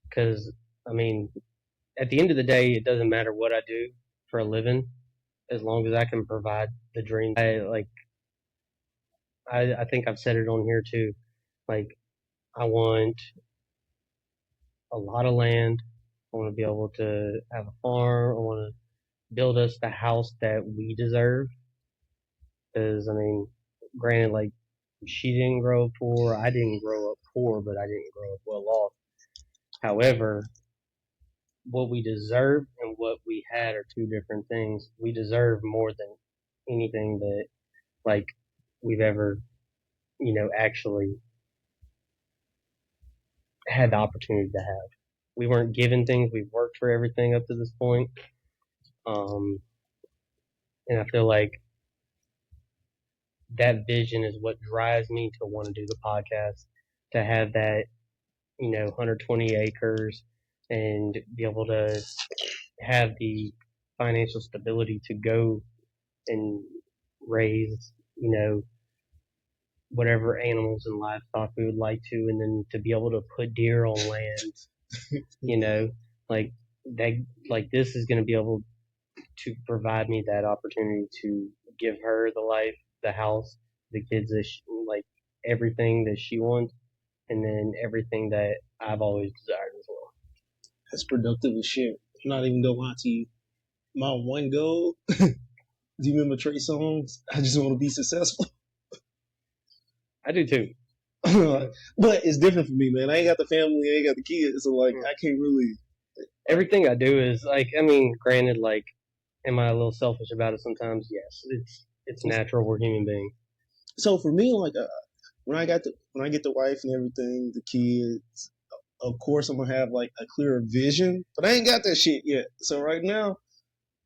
because, I mean, at the end of the day, it doesn't matter what I do for a living as long as I can provide the dream. I think I've said it on here too. Like, I want a lot of land. I want to be able to have a farm. I want to build us the house that we deserve. Because, I mean, granted, like, she didn't grow up poor. I didn't grow up poor, but I didn't grow up well off. However, what we deserve and what we had are two different things. We deserve more than anything that, like, we've ever, actually had the opportunity to have. We weren't given things. We've worked for everything up to this point. And I feel like that vision is what drives me to want to do the podcast, to have that, 120 acres and be able to have the financial stability to go and raise, whatever animals and livestock we would like to, and then to be able to put deer on land, like that, like this is going to be able to provide me that opportunity to give her the life, the house, the kids, like everything that she wants, and then everything that I've always desired as well. That's productive as shit. I'm not even gonna lie to you. My one goal, do you remember Trey songs? I just want to be successful. I do too. But it's different for me, man. I ain't got the family, I ain't got the kids, so like I can't really. Everything I do is like, I mean, granted, like, am I a little selfish about it sometimes? Yes, it's natural. We're human beings. So for me, like, when I get the wife and everything, the kids, of course I'm gonna have like a clearer vision, but I ain't got that shit yet. So right now,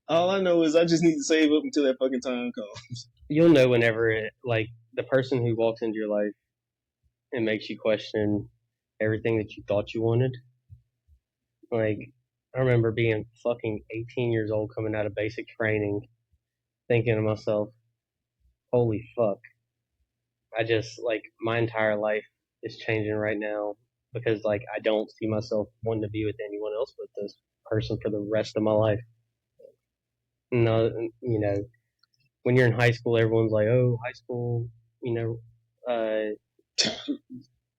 all I know is I just need to save up until that fucking time comes. You'll know whenever like the person who walks into your life and makes you question everything that you thought you wanted. Like, I remember being fucking 18 years old coming out of basic training, thinking to myself, holy fuck. I just, like, my entire life is changing right now because, like, I don't see myself wanting to be with anyone else but this person for the rest of my life. No, when you're in high school, everyone's like, oh, high school,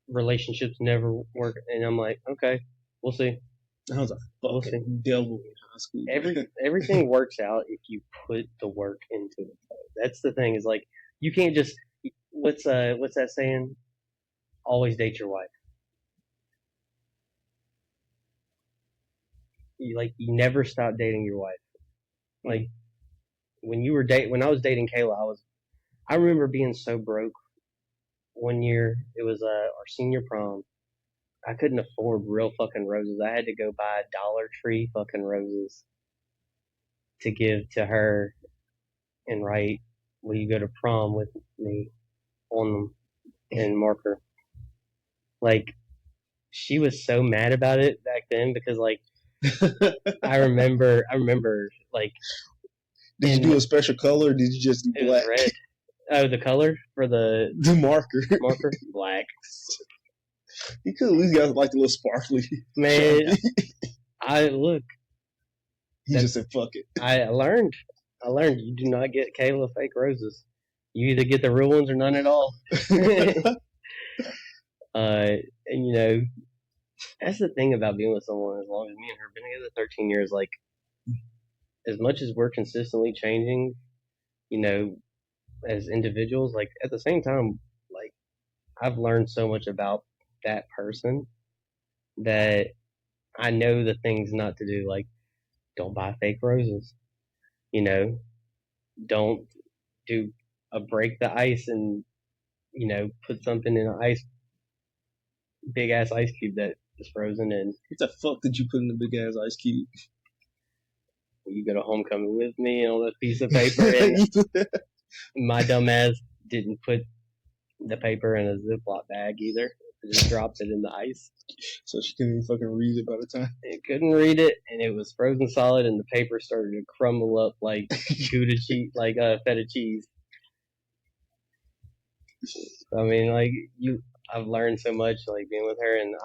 relationships never work. And I'm like, okay, we'll see. I was a fucking devil in high school. Everything works out if you put the work into it. That's the thing, is like, you can't just, what's that saying? Always date your wife. You never stop dating your wife. Like, when I was dating Kayla, I remember being so broke one year. It was our senior prom. I couldn't afford real fucking roses. I had to go buy Dollar Tree fucking roses to give to her and write, will you go to prom with me on them and marker. Like, she was so mad about it back then because, like, I remember, like. Did you do a special color or did you just do black? It was red. Oh, the color for the marker. Black. You could at least got like a little sparkly. Man, look. He just said, fuck it. I learned you do not get Kayla fake roses. You either get the real ones or none at all. And that's the thing about being with someone. As long as me and her have been together 13 years, like, as much as we're consistently changing, as individuals, like, at the same time, like, I've learned so much about that person that I know the things not to do. Like, don't buy fake roses. Don't do a break the ice and, put something in an big ass ice cube that is frozen. And what the fuck did you put in the big ass ice cube? You go to homecoming with me on a piece of paper, and my dumb ass didn't put the paper in a Ziploc bag either. I just dropped it in the ice. So she couldn't even fucking read it by the time? It couldn't read it, and it was frozen solid, and the paper started to crumble up like Gouda cheese, like feta cheese. I mean, like, I've learned so much, like, being with her, and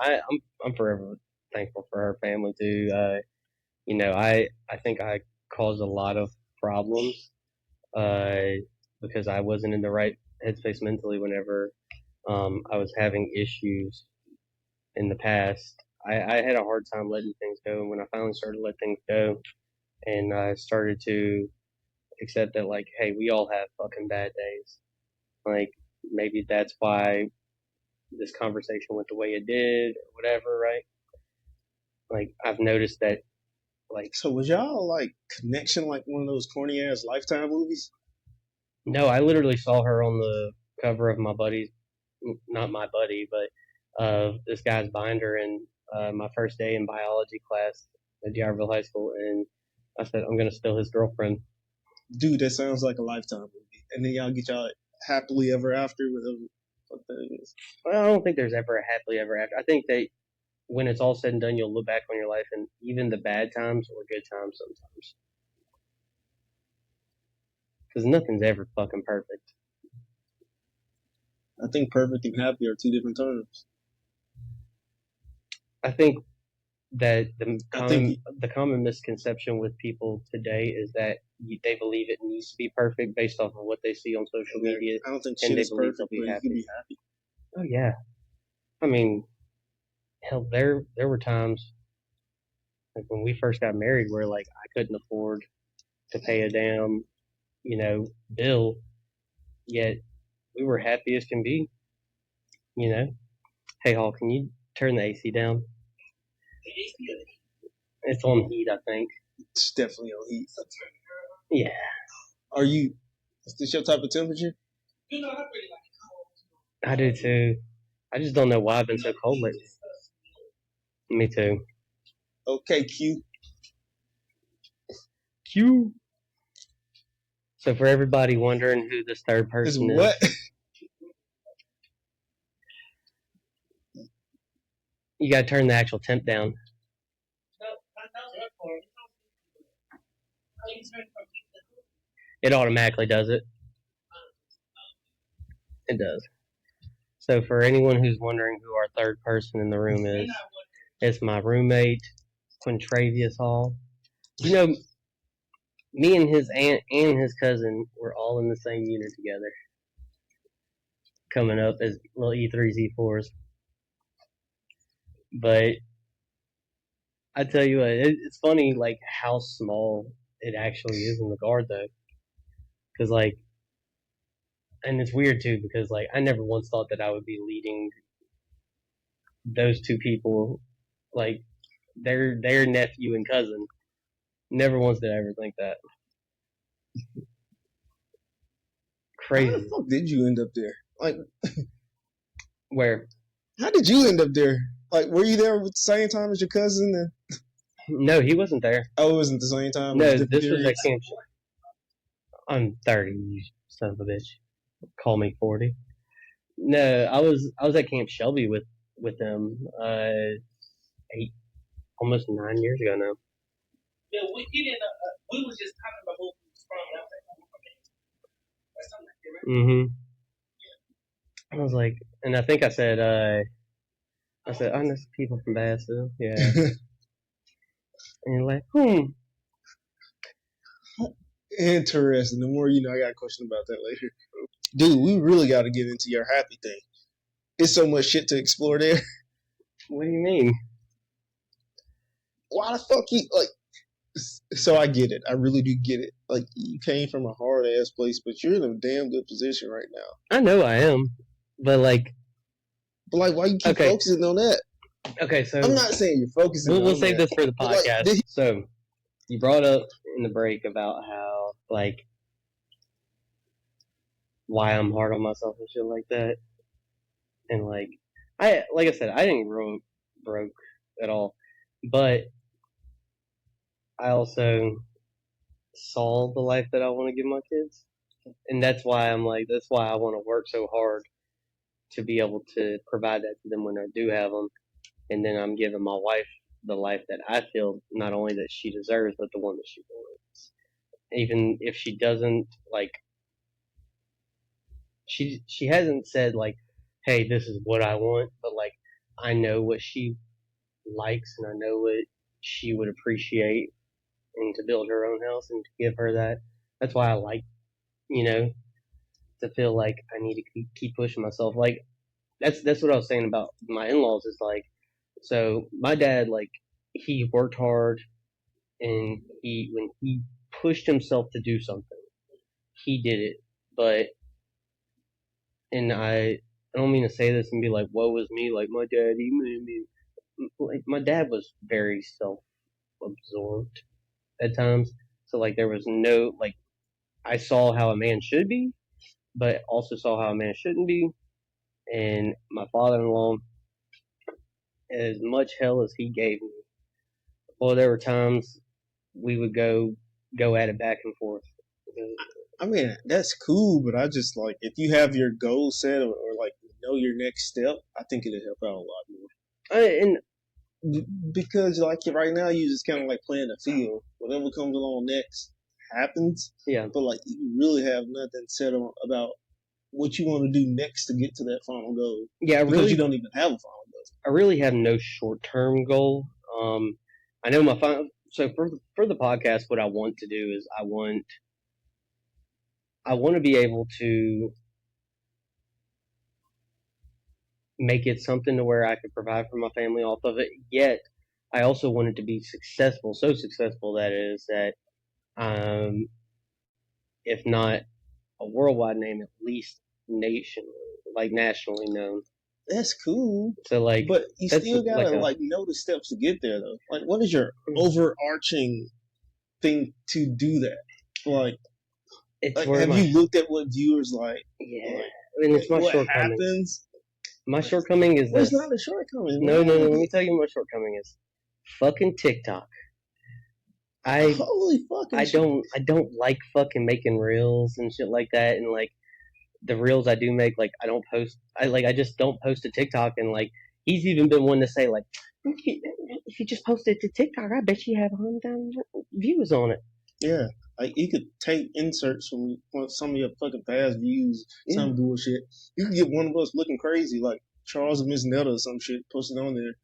I'm forever thankful for her family too. I think I caused a lot of problems because I wasn't in the right headspace mentally whenever I was having issues in the past. I had a hard time letting things go, and when I finally started to let things go and I started to accept that, like, hey, we all have fucking bad days. Like, maybe that's why this conversation went the way it did or whatever, right? Like, I've noticed that. Like, so was y'all like connection like one of those corny ass Lifetime movies? No, I literally saw her on the cover of my buddy's, not my buddy, but this guy's binder in my first day in biology class at D'Iberville High School, and I said, I'm going to steal his girlfriend. Dude, that sounds like a Lifetime movie. And then y'all get y'all happily ever after with what that is. Well, I don't think there's ever a happily ever after. I think that when it's all said and done, you'll look back on your life, and even the bad times or good times sometimes. Because nothing's ever fucking perfect. I think perfect and happy are two different terms. I think that the common misconception with people today is that they believe it needs to be perfect based off of what they see on social media. I don't think shit is perfect, but you can be happy. Oh yeah, I mean, hell, there were times like when we first got married where like I couldn't afford to pay a damn, bill, yet we were happy as can be. Hey Hall, can you turn the AC down? It's on heat, I think. It's definitely on heat. Yeah. Is this your type of temperature? I do too. I just don't know why I've been so cold lately. Me too. Okay, Q. So for everybody wondering who this third person is, you gotta turn the actual temp down. It automatically does it. It does. So for anyone who's wondering who our third person in the room is, it's my roommate, Quintravious Hall. Me and his aunt and his cousin were all in the same unit together, coming up as little E3s, E4s. But I tell you what, it's funny like how small it actually is in the guard though, because like, and it's weird too because like I never once thought that I would be leading those two people, like their nephew and cousin. Never once did I ever think that. Crazy. How the fuck did you end up there? Like, where? How did you end up there? Like, were you there at the same time as your cousin? No, he wasn't there. Oh, it wasn't the same time? No, this was at Camp. I'm 30, you son of a bitch. Call me 40. No, I was at Camp Shelby with them almost 9 years ago now. Yeah, we didn't. We was just talking about where we was from. And I was like, I'm from Kansas. Or something like that, right? Mm-hmm. Yeah. I was like, and I think I said, I know some people from Bassville. Yeah. And you're like, Interesting. The more you know, I got a question about that later. Dude, we really got to get into your happy thing. It's so much shit to explore there. What do you mean? Why the fuck so I get it. I really do get it. Like, you came from a hard ass place, but you're in a damn good position right now. I know I am, but why you keep focusing on that? Okay, so I'm not saying you're focusing. We'll save this for the podcast. So you brought up in the break about how why I'm hard on myself and shit like that, and like I said, I didn't grow up broke at all, but I also saw the life that I want to give my kids, and that's why I want to work so hard to be able to provide that to them when I do have them, and then I'm giving my wife the life that I feel not only that she deserves, but the one that she wants. Even if she doesn't she hasn't said like, hey, this is what I want, but like I know what she likes and I know what she would appreciate, and to build her own house and to give her that. That's why I like, to feel like I need to keep pushing myself. Like that's what I was saying about my in-laws is like, so my dad, like, he worked hard and when he pushed himself to do something, he did it. But, and I don't mean to say this and be like, woe is me, like my dad, he made me. Like my dad was very self-absorbed at times. So like there was no, like, I saw how a man should be, but also saw how a man shouldn't be. And my father-in-law, as much hell as he gave me, well, there were times we would go at it back and forth. I mean, that's cool, but I just like if you have your goal set or like know your next step, I think it'll help out a lot more. And because like right now, you just kind of like playing the field. Whatever comes along next happens. Yeah. But like you really have nothing set on about what you want to do next to get to that final goal. Yeah, because you don't even have a final goal. I really have no short-term goal. I know my final. So for the podcast, what I want to do is I want to be able to make it something to where I could provide for my family off of it. Yet, I also want it to be successful, so successful that is that, if not a worldwide name, at least nationally known. That's cool. So like, but you still gotta like know the steps to get there though. Like, what is your overarching thing to do that? Like, have you looked at what viewers like? Yeah, I mean, it's my what shortcoming. Happens? My shortcoming is it's not a shortcoming. No. Let me tell you, my shortcoming is fucking TikTok. Holy fucking! I don't like fucking making reels and shit like that, and like the reels I do make, like I don't post. I just don't post to TikTok, and like he's even been one to say like, if you just post it to TikTok, I bet you have 100,000 views on it. Yeah, like you could take inserts from some of your fucking past views, some bullshit. You could get one of us looking crazy, like Charles and Miss Netta or some shit, posted on there.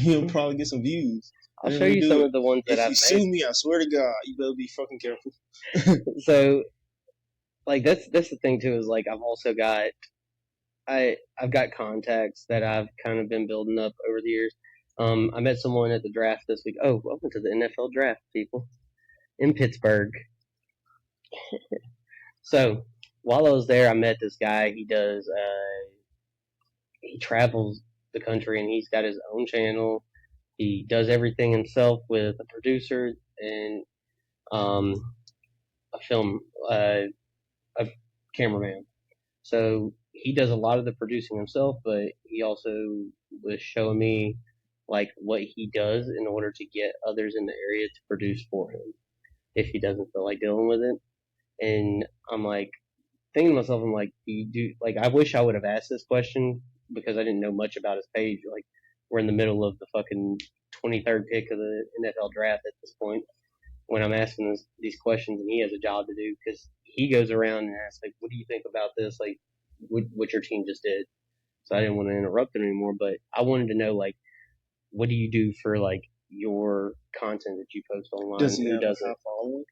He'll probably get some views. I'll show you some of the ones that I've made. If you sue me, I swear to God, you better be fucking careful. So, like that's the thing too, is like I've also got I've got contacts that I've kind of been building up over the years. I met someone at the draft this week. Oh, welcome to the NFL draft, people, in Pittsburgh. So while I was there, I met this guy. He does he travels the country and he's got his own channel. He does everything himself with a producer and a cameraman. So he does a lot of the producing himself, but he also was showing me like what he does in order to get others in the area to produce for him if he doesn't feel like dealing with it. And I'm like thinking to myself, I'm like, I wish I would have asked this question because I didn't know much about his page. Like, we're in the middle of the fucking 23rd pick of the NFL draft at this point when I'm asking these questions, and he has a job to do because he goes around and asks, like, what do you think about this? Like, what your team just did. So I didn't want to interrupt it anymore, but I wanted to know, like, what do you do for, like, your content that you post online? Does he have a high following?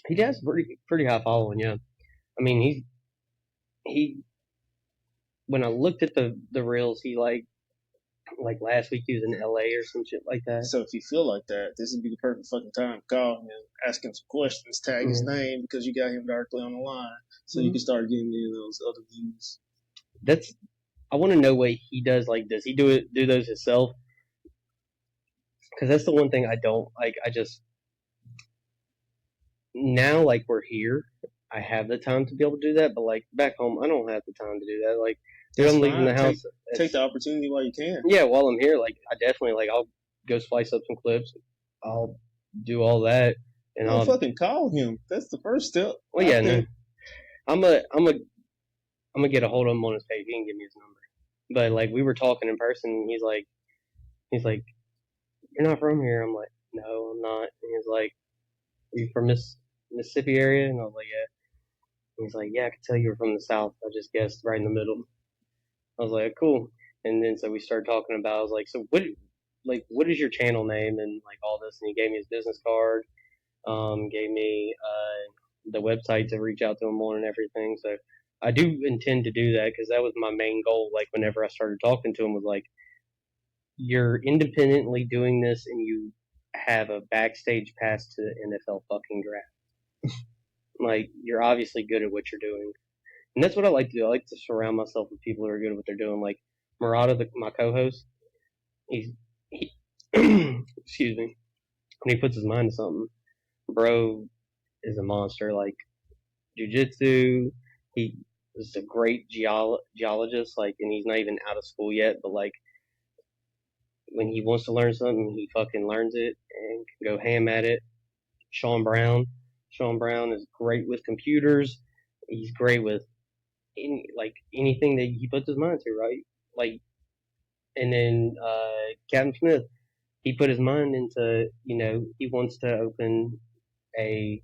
He does pretty high following, yeah. I mean, he when I looked at the reels, he like last week he was in LA or some shit like that. So if you feel like that, this would be the perfect fucking time to call him and ask him some questions, tag his name because you got him directly on the line, so you can start getting into those other views. I want to know what he does. Like, does he do those himself? Because that's the one thing I don't like. I just now, like, we're here, I have the time to be able to do that, but like back home, I don't have the time to do that. Like, if I'm leaving the house, take the opportunity while you can. Yeah, while I'm here, like I definitely I'll go splice up some clips. I'll do all that, and I'll fucking call him. That's the first step. Well, yeah, no, I'm gonna get a hold of him on his page. He can give me his number. But like we were talking in person, and he's like, "You're not from here." I'm like, "No, I'm not." And he's like, "Are you from Mississippi area?" And I was like, "Yeah." And he's like, "Yeah, I could tell you were from the South. I just guessed right in the middle." I was like, "Cool." And then so we started talking about. I was like, "So what is your channel name?" And like all this, and he gave me his business card, gave me the website to reach out to him on and everything. So I do intend to do that because that was my main goal. Like whenever I started talking to him, was like, you're independently doing this and you have a backstage pass to the NFL fucking draft. Like, you're obviously good at what you're doing. And that's what I like to do. I like to surround myself with people who are good at what they're doing. Like Murata, my co-host, he excuse me, when he puts his mind to something, bro is a monster. Like jiu-jitsu, he is a great geologist. Like, and he's not even out of school yet, but like when he wants to learn something, he fucking learns it and can go ham at it. Sean Brown. Sean Brown is great with computers. He's great with anything that he puts his mind to, right? Like, and then Captain Smith, he put his mind into, he wants to open a.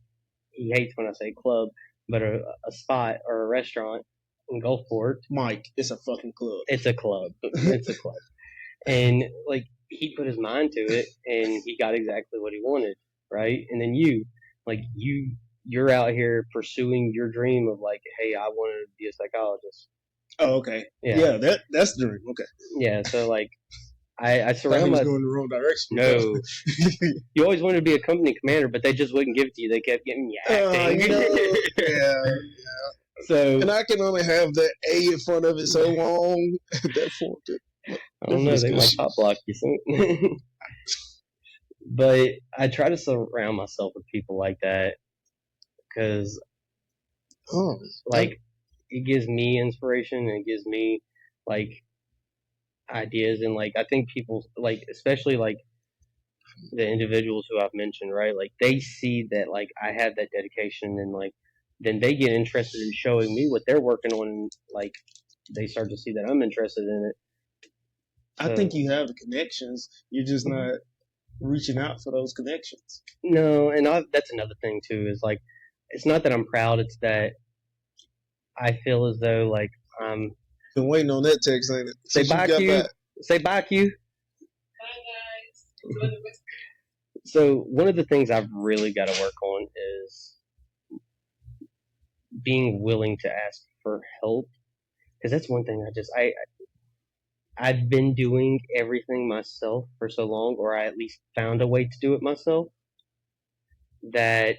He hates when I say club, but a spot or a restaurant in Gulfport. Mike, it's a fucking club. It's a club. It's a club. And like he put his mind to it, and he got exactly what he wanted, right? And then you're out here pursuing your dream of like, hey, I want to be a psychologist. Oh, okay. Yeah, that's the dream. Okay. Yeah, so like I surround myself. Going the wrong direction. No, you always wanted to be a company commander, but they just wouldn't give it to you. They kept giving you acting. Yeah. So, and I can only have that A in front of it so long that formed it. I don't know. They might top block you soon. But I try to surround myself with people like that because, it gives me inspiration and it gives me like ideas, and like I think people like, especially like the individuals who I've mentioned, right? Like they see that like I have that dedication, and like then they get interested in showing me what they're working on, and like they start to see that I'm interested in it. So, I think you have the connections. You're just not reaching out for those connections. No, and that's another thing too. Is like, it's not that I'm proud. It's that I feel as though like I'm been waiting on that text, ain't it? Say bye, Q. Say bye, Q. Bye, guys. So one of the things I've really got to work on is being willing to ask for help, because that's one thing I've been doing everything myself for so long, or I at least found a way to do it myself, that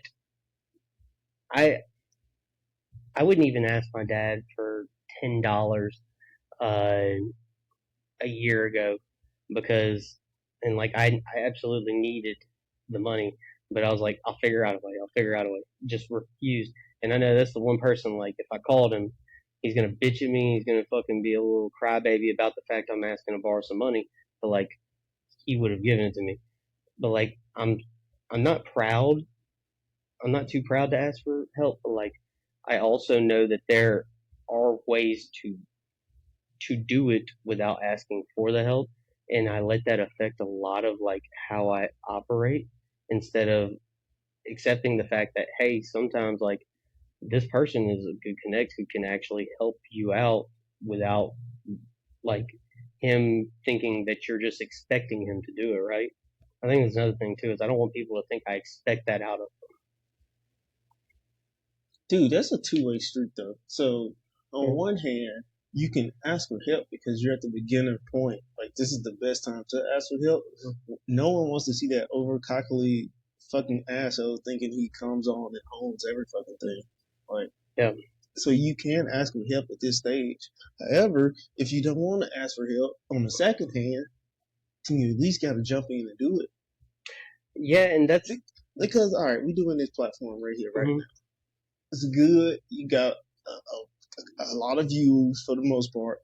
I wouldn't even ask my dad for $10 a year ago, because I absolutely needed the money, but I was like, I'll figure out a way. Just refused. And I know that's the one person, like, if I called him, he's gonna bitch at me, he's gonna fucking be a little crybaby about the fact I'm asking to borrow some money, but like he would have given it to me. But like I'm not proud. I'm not too proud to ask for help, but like I also know that there are ways to do it without asking for the help, and I let that affect a lot of like how I operate, instead of accepting the fact that, hey, sometimes like this person is a good connect who can actually help you out without like him thinking that you're just expecting him to do it, right? I think there's another thing too, is I don't want people to think I expect that out of them. Dude, that's a two-way street though. So on one hand, you can ask for help because you're at the beginner point. Like, this is the best time to ask for help. No one wants to see that overcockily fucking asshole thinking he comes on and owns every fucking thing. Like, yeah. So you can ask for help at this stage. However, if you don't want to ask for help on the second hand, then you at least got to jump in and do it. Yeah, and that's because, all right, we're doing this platform right here, right now. It's good. You got a lot of views for the most part.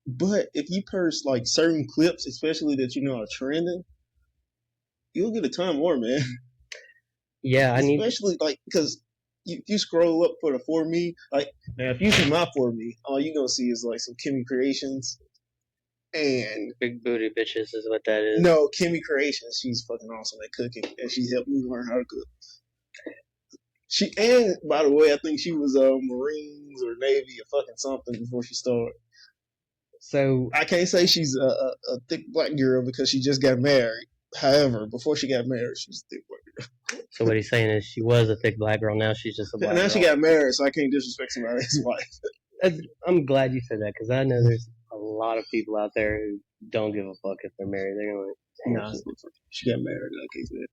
But if you post like certain clips, especially that you know are trending, you'll get a ton more, man. Yeah, especially like because you scroll up for the For Me. Like, now, if you see my For Me, all you gonna see is like some Kimmy Creations and big booty bitches is what that is. No, Kimmy Creations. She's fucking awesome at cooking, and she helped me learn how to cook. And by the way, I think she was Marines or Navy or fucking something before she started. So I can't say she's a thick black girl because she just got married. However, before she got married, she was a thick black girl. So what he's saying is she was a thick black girl. Now she's just a black girl. Now she got married, so I can't disrespect somebody's wife. I'm glad you said that, because I know there's a lot of people out there who don't give a fuck if they're married. They're going like, nah, she got married. Okay, good.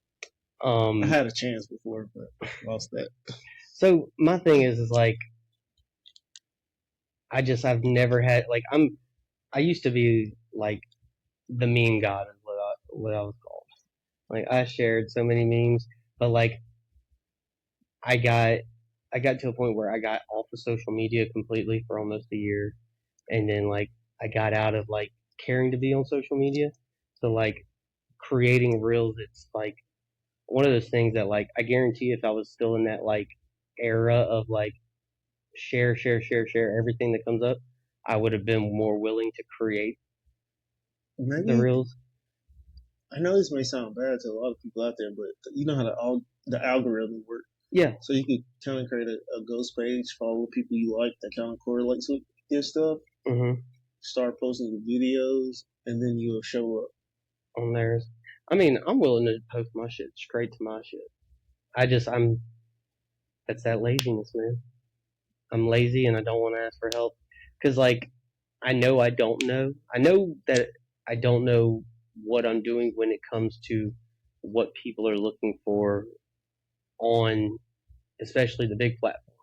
I had a chance before, but lost that. So my thing is like, I've never had like I used to be like the meme god is what I was called. Like, I shared so many memes, but like I got to a point where I got off of social media completely for almost a year, and then like I got out of like caring to be on social media. So like creating reels, it's like one of those things that like I guarantee if I was still in that like era of like share everything that comes up, I would have been more willing to create the reels. I know this may sound bad to a lot of people out there, but you know how the algorithm works. Yeah. So you could kind of create a ghost page, follow people you like that kind of correlates with your stuff. Mm-hmm. Start posting the videos, and then you'll show up on theirs. I mean, I'm willing to post my shit straight to my shit. That's that laziness, man. I'm lazy and I don't want to ask for help. Cause like, I know I don't know. I know that I don't know what I'm doing when it comes to what people are looking for on, especially the big platform.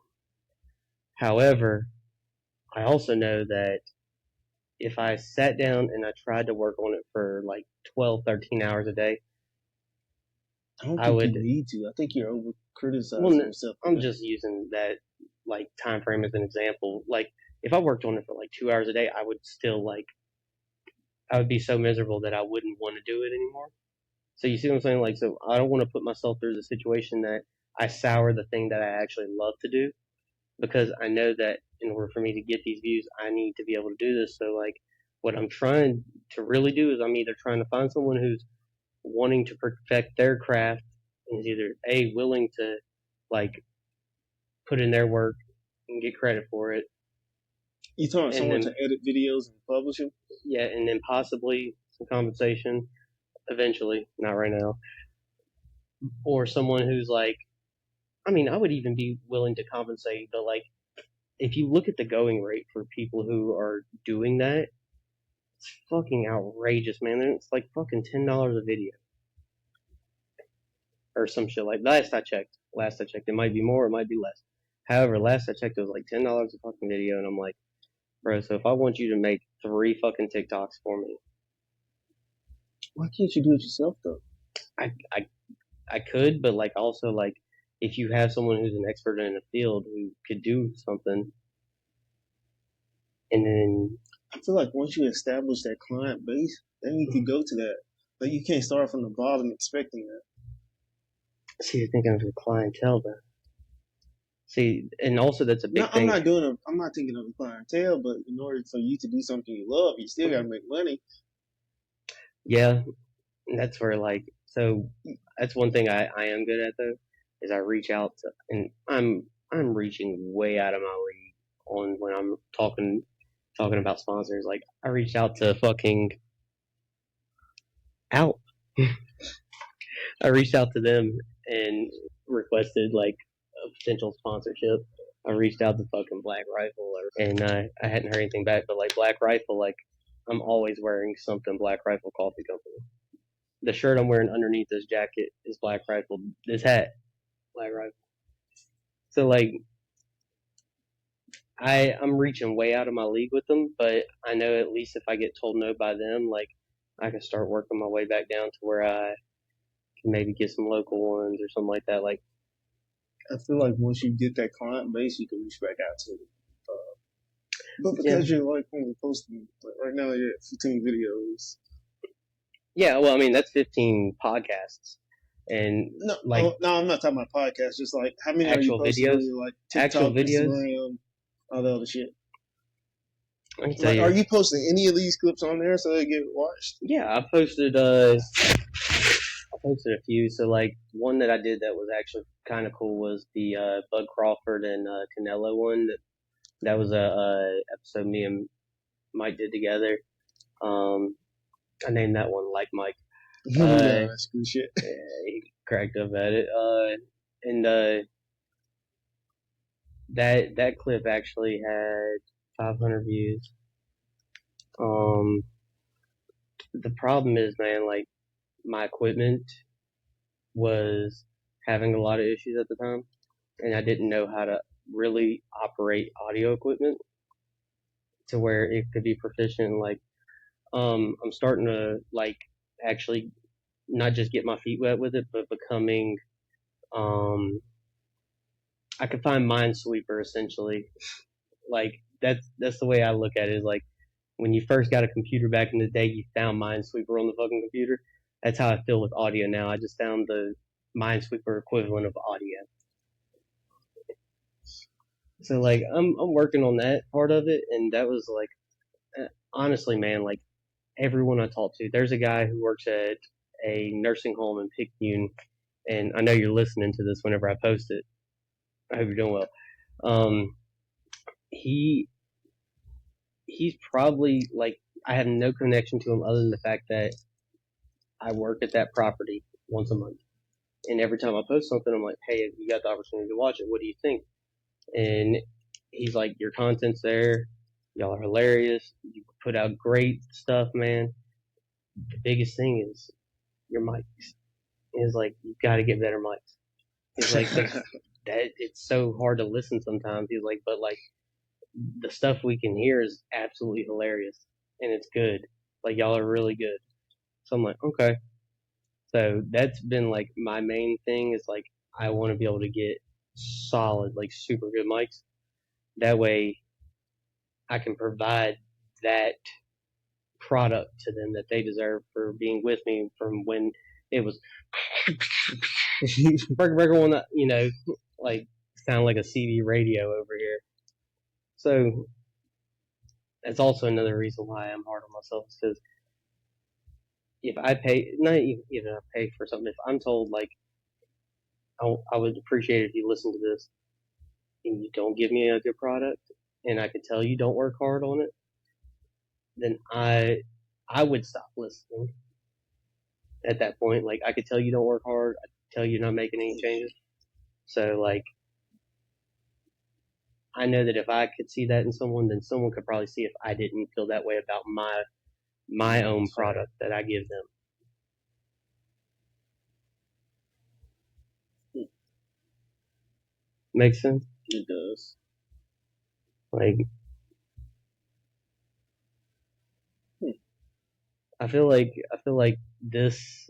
However, I also know that if I sat down and I tried to work on it for like 12, 13 hours a day, I don't think you need to. I think you're over criticizing yourself. I'm just using that like time frame as an example. Like if I worked on it for like 2 hours a day, I would still like I would be so miserable that I wouldn't want to do it anymore. So you see what I'm saying? Like so I don't want to put myself through the situation that I sour the thing that I actually love to do because I know that in order for me to get these views, I need to be able to do this. So like what I'm trying to really do is I'm either trying to find someone who's wanting to perfect their craft and is either A, willing to like put in their work and get credit for it. You talking someone to edit videos and publish them? Yeah, and then possibly some compensation eventually, not right now. Or someone who's like, I mean, I would even be willing to compensate the like, if you look at the going rate for people who are doing that, it's fucking outrageous, man. It's like fucking $10 a video. Or some shit like last I checked, it might be more, it might be less. However, last I checked, it was like $10 a fucking video, and I'm like, bro, so if I want you to make 3 fucking TikToks for me, why can't you do it yourself though? I could, but like also like if you have someone who's an expert in a field who could do something, and then I feel like once you establish that client base, then you can go to that. Like you can't start from the bottom expecting that. See, you're thinking of your clientele, though. See, and also that's a big thing. I'm not thinking of a clientele, but in order for you to do something you love, you still gotta make money. Yeah, that's where like so that's one thing I am good at though is I reach out to, and I'm reaching way out of my league on when I'm talking about sponsors. Like I reached out to fucking out. I reached out to them and requested like a potential sponsorship. I reached out to fucking Black Rifle and I hadn't heard anything back, but like Black Rifle, like I'm always wearing something Black Rifle Coffee Company. The shirt I'm wearing underneath this jacket is Black Rifle. This hat, Black Rifle. So like I'm reaching way out of my league with them, but I know at least if I get told no by them, like I can start working my way back down to where I can maybe get some local ones or something like that. Like I feel like once you get that client base, you can reach back out to them. But because you're like only posting, like right now you're at 15 videos. Yeah, well, I mean that's 15 podcasts, and no, I'm not talking about podcasts. Just like how many actual are you posting videos, on, like TikTok, actual videos, Instagram, all the other shit. Are you posting any of these clips on there so they get watched? Yeah, I posted a few. So like one that I did that was actually kind of cool was the Bud Crawford and Canelo one. That was a episode me and Mike did together. I named that one Like Mike. That's good shit. Yeah, he cracked up at it. And that clip actually had 500 views. The problem is, man, like my equipment was having a lot of issues at the time, and I didn't know how to really operate audio equipment to where it could be proficient. Like, I'm starting to like actually not just get my feet wet with it, but becoming, I could find Minesweeper essentially. Like that's the way I look at it. Is like when you first got a computer back in the day, you found Minesweeper on the fucking computer. That's how I feel with audio now. I just found the Minesweeper equivalent of audio. So like I'm working on that part of it, and that was like honestly, man, like everyone I talk to, there's a guy who works at a nursing home in Picayune, and I know you're listening to this whenever I post it. I hope you're doing well. He's probably like I have no connection to him other than the fact that I work at that property once a month, and every time I post something, I'm like, hey, if you got the opportunity to watch it, what do you think? And he's like, your content's there. Y'all are hilarious. You put out great stuff, man. The biggest thing is your mics. He's like, you got to get better mics. He's like, that it's so hard to listen sometimes. He's like, but like the stuff we can hear is absolutely hilarious and it's good. Like y'all are really good. So I'm like, okay. So that's been like my main thing is like I want to be able to get solid, like super good mics. That way I can provide that product to them that they deserve for being with me from when it was one, you know, like sound like a CD radio over here. So that's also another reason why I'm hard on myself is because if I pay, not even if I pay for something, if I'm told like I would appreciate it if you listen to this and you don't give me a good product and I could tell you don't work hard on it, then I would stop listening at that point. Like I could tell you don't work hard, I could tell you're not making any changes. So like I know that if I could see that in someone, then someone could probably see if I didn't feel that way about my own product that I give them. Makes sense? It does. Like, I feel like this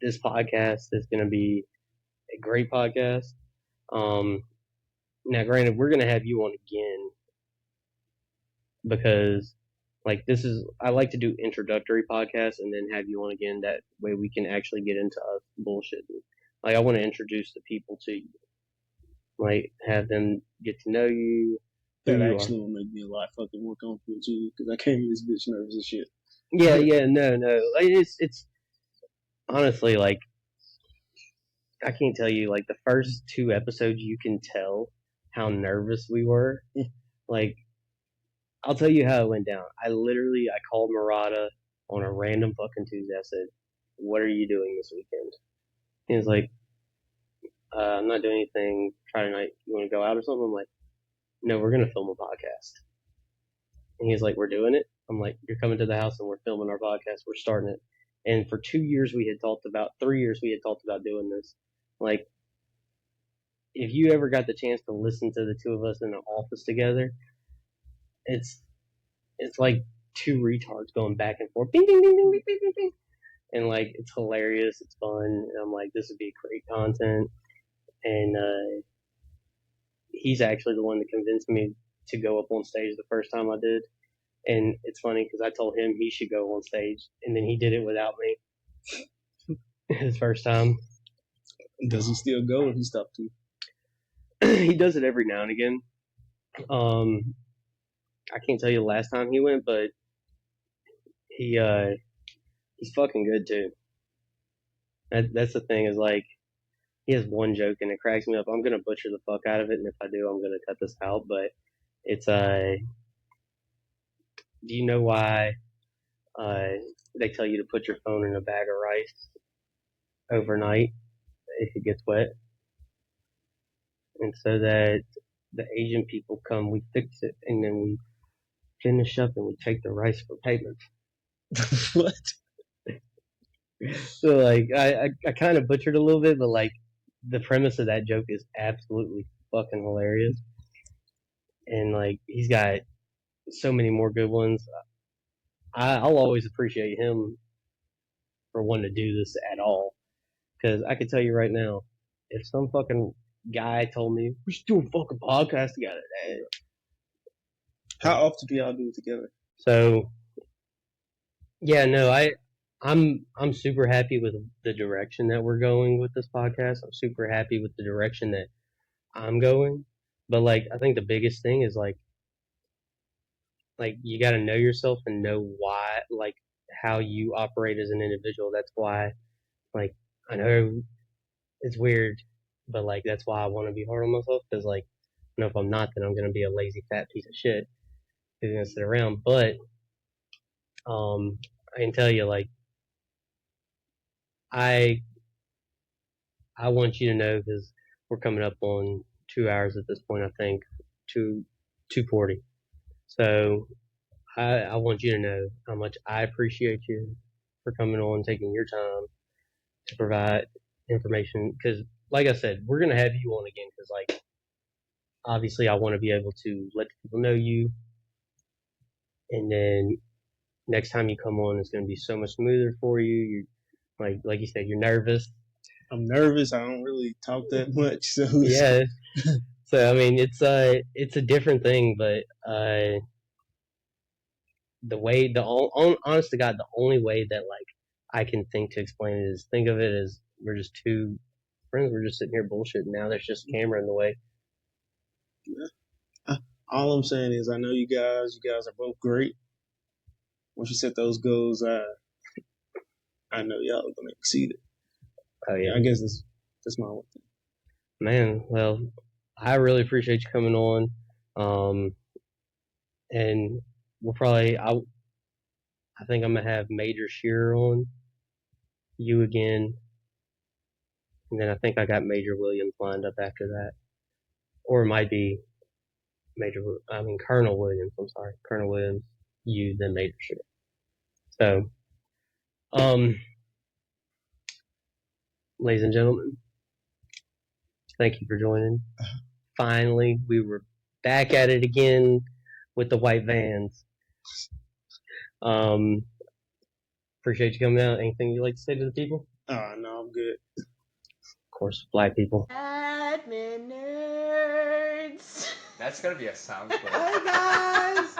podcast is going to be a great podcast. Now, granted, we're going to have you on again because, like, I like to do introductory podcasts and then have you on again. That way we can actually get into us bullshitting. Like, I want to introduce the people to you. Like, have them get to know you. That actually will make me a lot fucking more comfortable too, because I came in this bitch nervous as shit. Yeah, no. Like, it's honestly like I can't tell you. Like the first 2 episodes, you can tell how nervous we were. Like, I'll tell you how it went down. I called Murata on a random fucking Tuesday. I said, "What are you doing this weekend?" He was like, "I'm not doing anything. Friday night, you want to go out or something?" I'm like, "No, we're gonna film a podcast." And he's like, "We're doing it." I'm like, "You're coming to the house and we're filming our podcast. We're starting it." And for 3 years we had talked about doing this. Like, if you ever got the chance to listen to the two of us in the office together, it's like 2 retards going back and forth, bing, bing, bing, bing, bing, bing, bing. And like it's hilarious, it's fun. And I'm like, this would be great content. And he's actually the one that convinced me to go up on stage the first time I did. And it's funny because I told him he should go on stage, and then he did it without me. His first time. Does he still go or he stopped too? He does it every now and again. I can't tell you the last time he went, but he's fucking good too. That's the thing is like he has one joke and it cracks me up. I'm gonna butcher the fuck out of it, and if I do, I'm gonna cut this out. But it's do you know why they tell you to put your phone in a bag of rice overnight if it gets wet? And so that the Asian people come, we fix it, and then we finish up and we take the rice for payment. What? So like I kind of butchered a little bit, but like the premise of that joke is absolutely fucking hilarious. And like he's got so many more good ones. I'll always appreciate him for wanting to do this at all. Because I can tell you right now, if some fucking guy told me we should do a fucking podcast together, how often do y'all do it together? So yeah, no, I'm super happy with the direction that we're going with this podcast. I'm super happy with the direction that I'm going. But like, I think the biggest thing is like you got to know yourself and know why, like how you operate as an individual. That's why, like, I know it's weird, but like that's why I want to be hard on myself because like, you know, if I'm not, then I'm gonna be a lazy fat piece of shit who's gonna sit around. But I can tell you, like, I I want you to know because we're coming up on 2 hours at this point. I think 2:40. So I want you to know how much I appreciate you for coming on, taking your time to provide information. Because, like I said, we're gonna have you on again. Because, like, obviously, I want to be able to let people know you, and then next time you come on, it's gonna be so much smoother for you. You like you said, you're nervous. I'm nervous. I don't really talk that much, so Yeah. So I mean, it's a different thing, but honest to God, the only way that like I can think to explain it is think of it as we're just two friends. We're just sitting here bullshitting. Now there's just a camera in the way. Yeah. All I'm saying is I know you guys. You guys are both great. Once you set those goals, I know y'all are gonna exceed it. Oh yeah. I guess that's my one thing. Man, well, I really appreciate you coming on. And we'll probably I think I'm gonna have Major Shearer on, you again, and then I think I got Major Williams lined up after that, or it might be Colonel Williams. I'm sorry, Colonel Williams, you then Major Shearer. So, ladies and gentlemen, thank you for joining. Finally, we were back at it again with the white vans. Appreciate you coming out. Anything you'd like to say to the people? No, I'm good. Of course, black people. Admin nerds. That's gonna be a sound clip. Hi guys.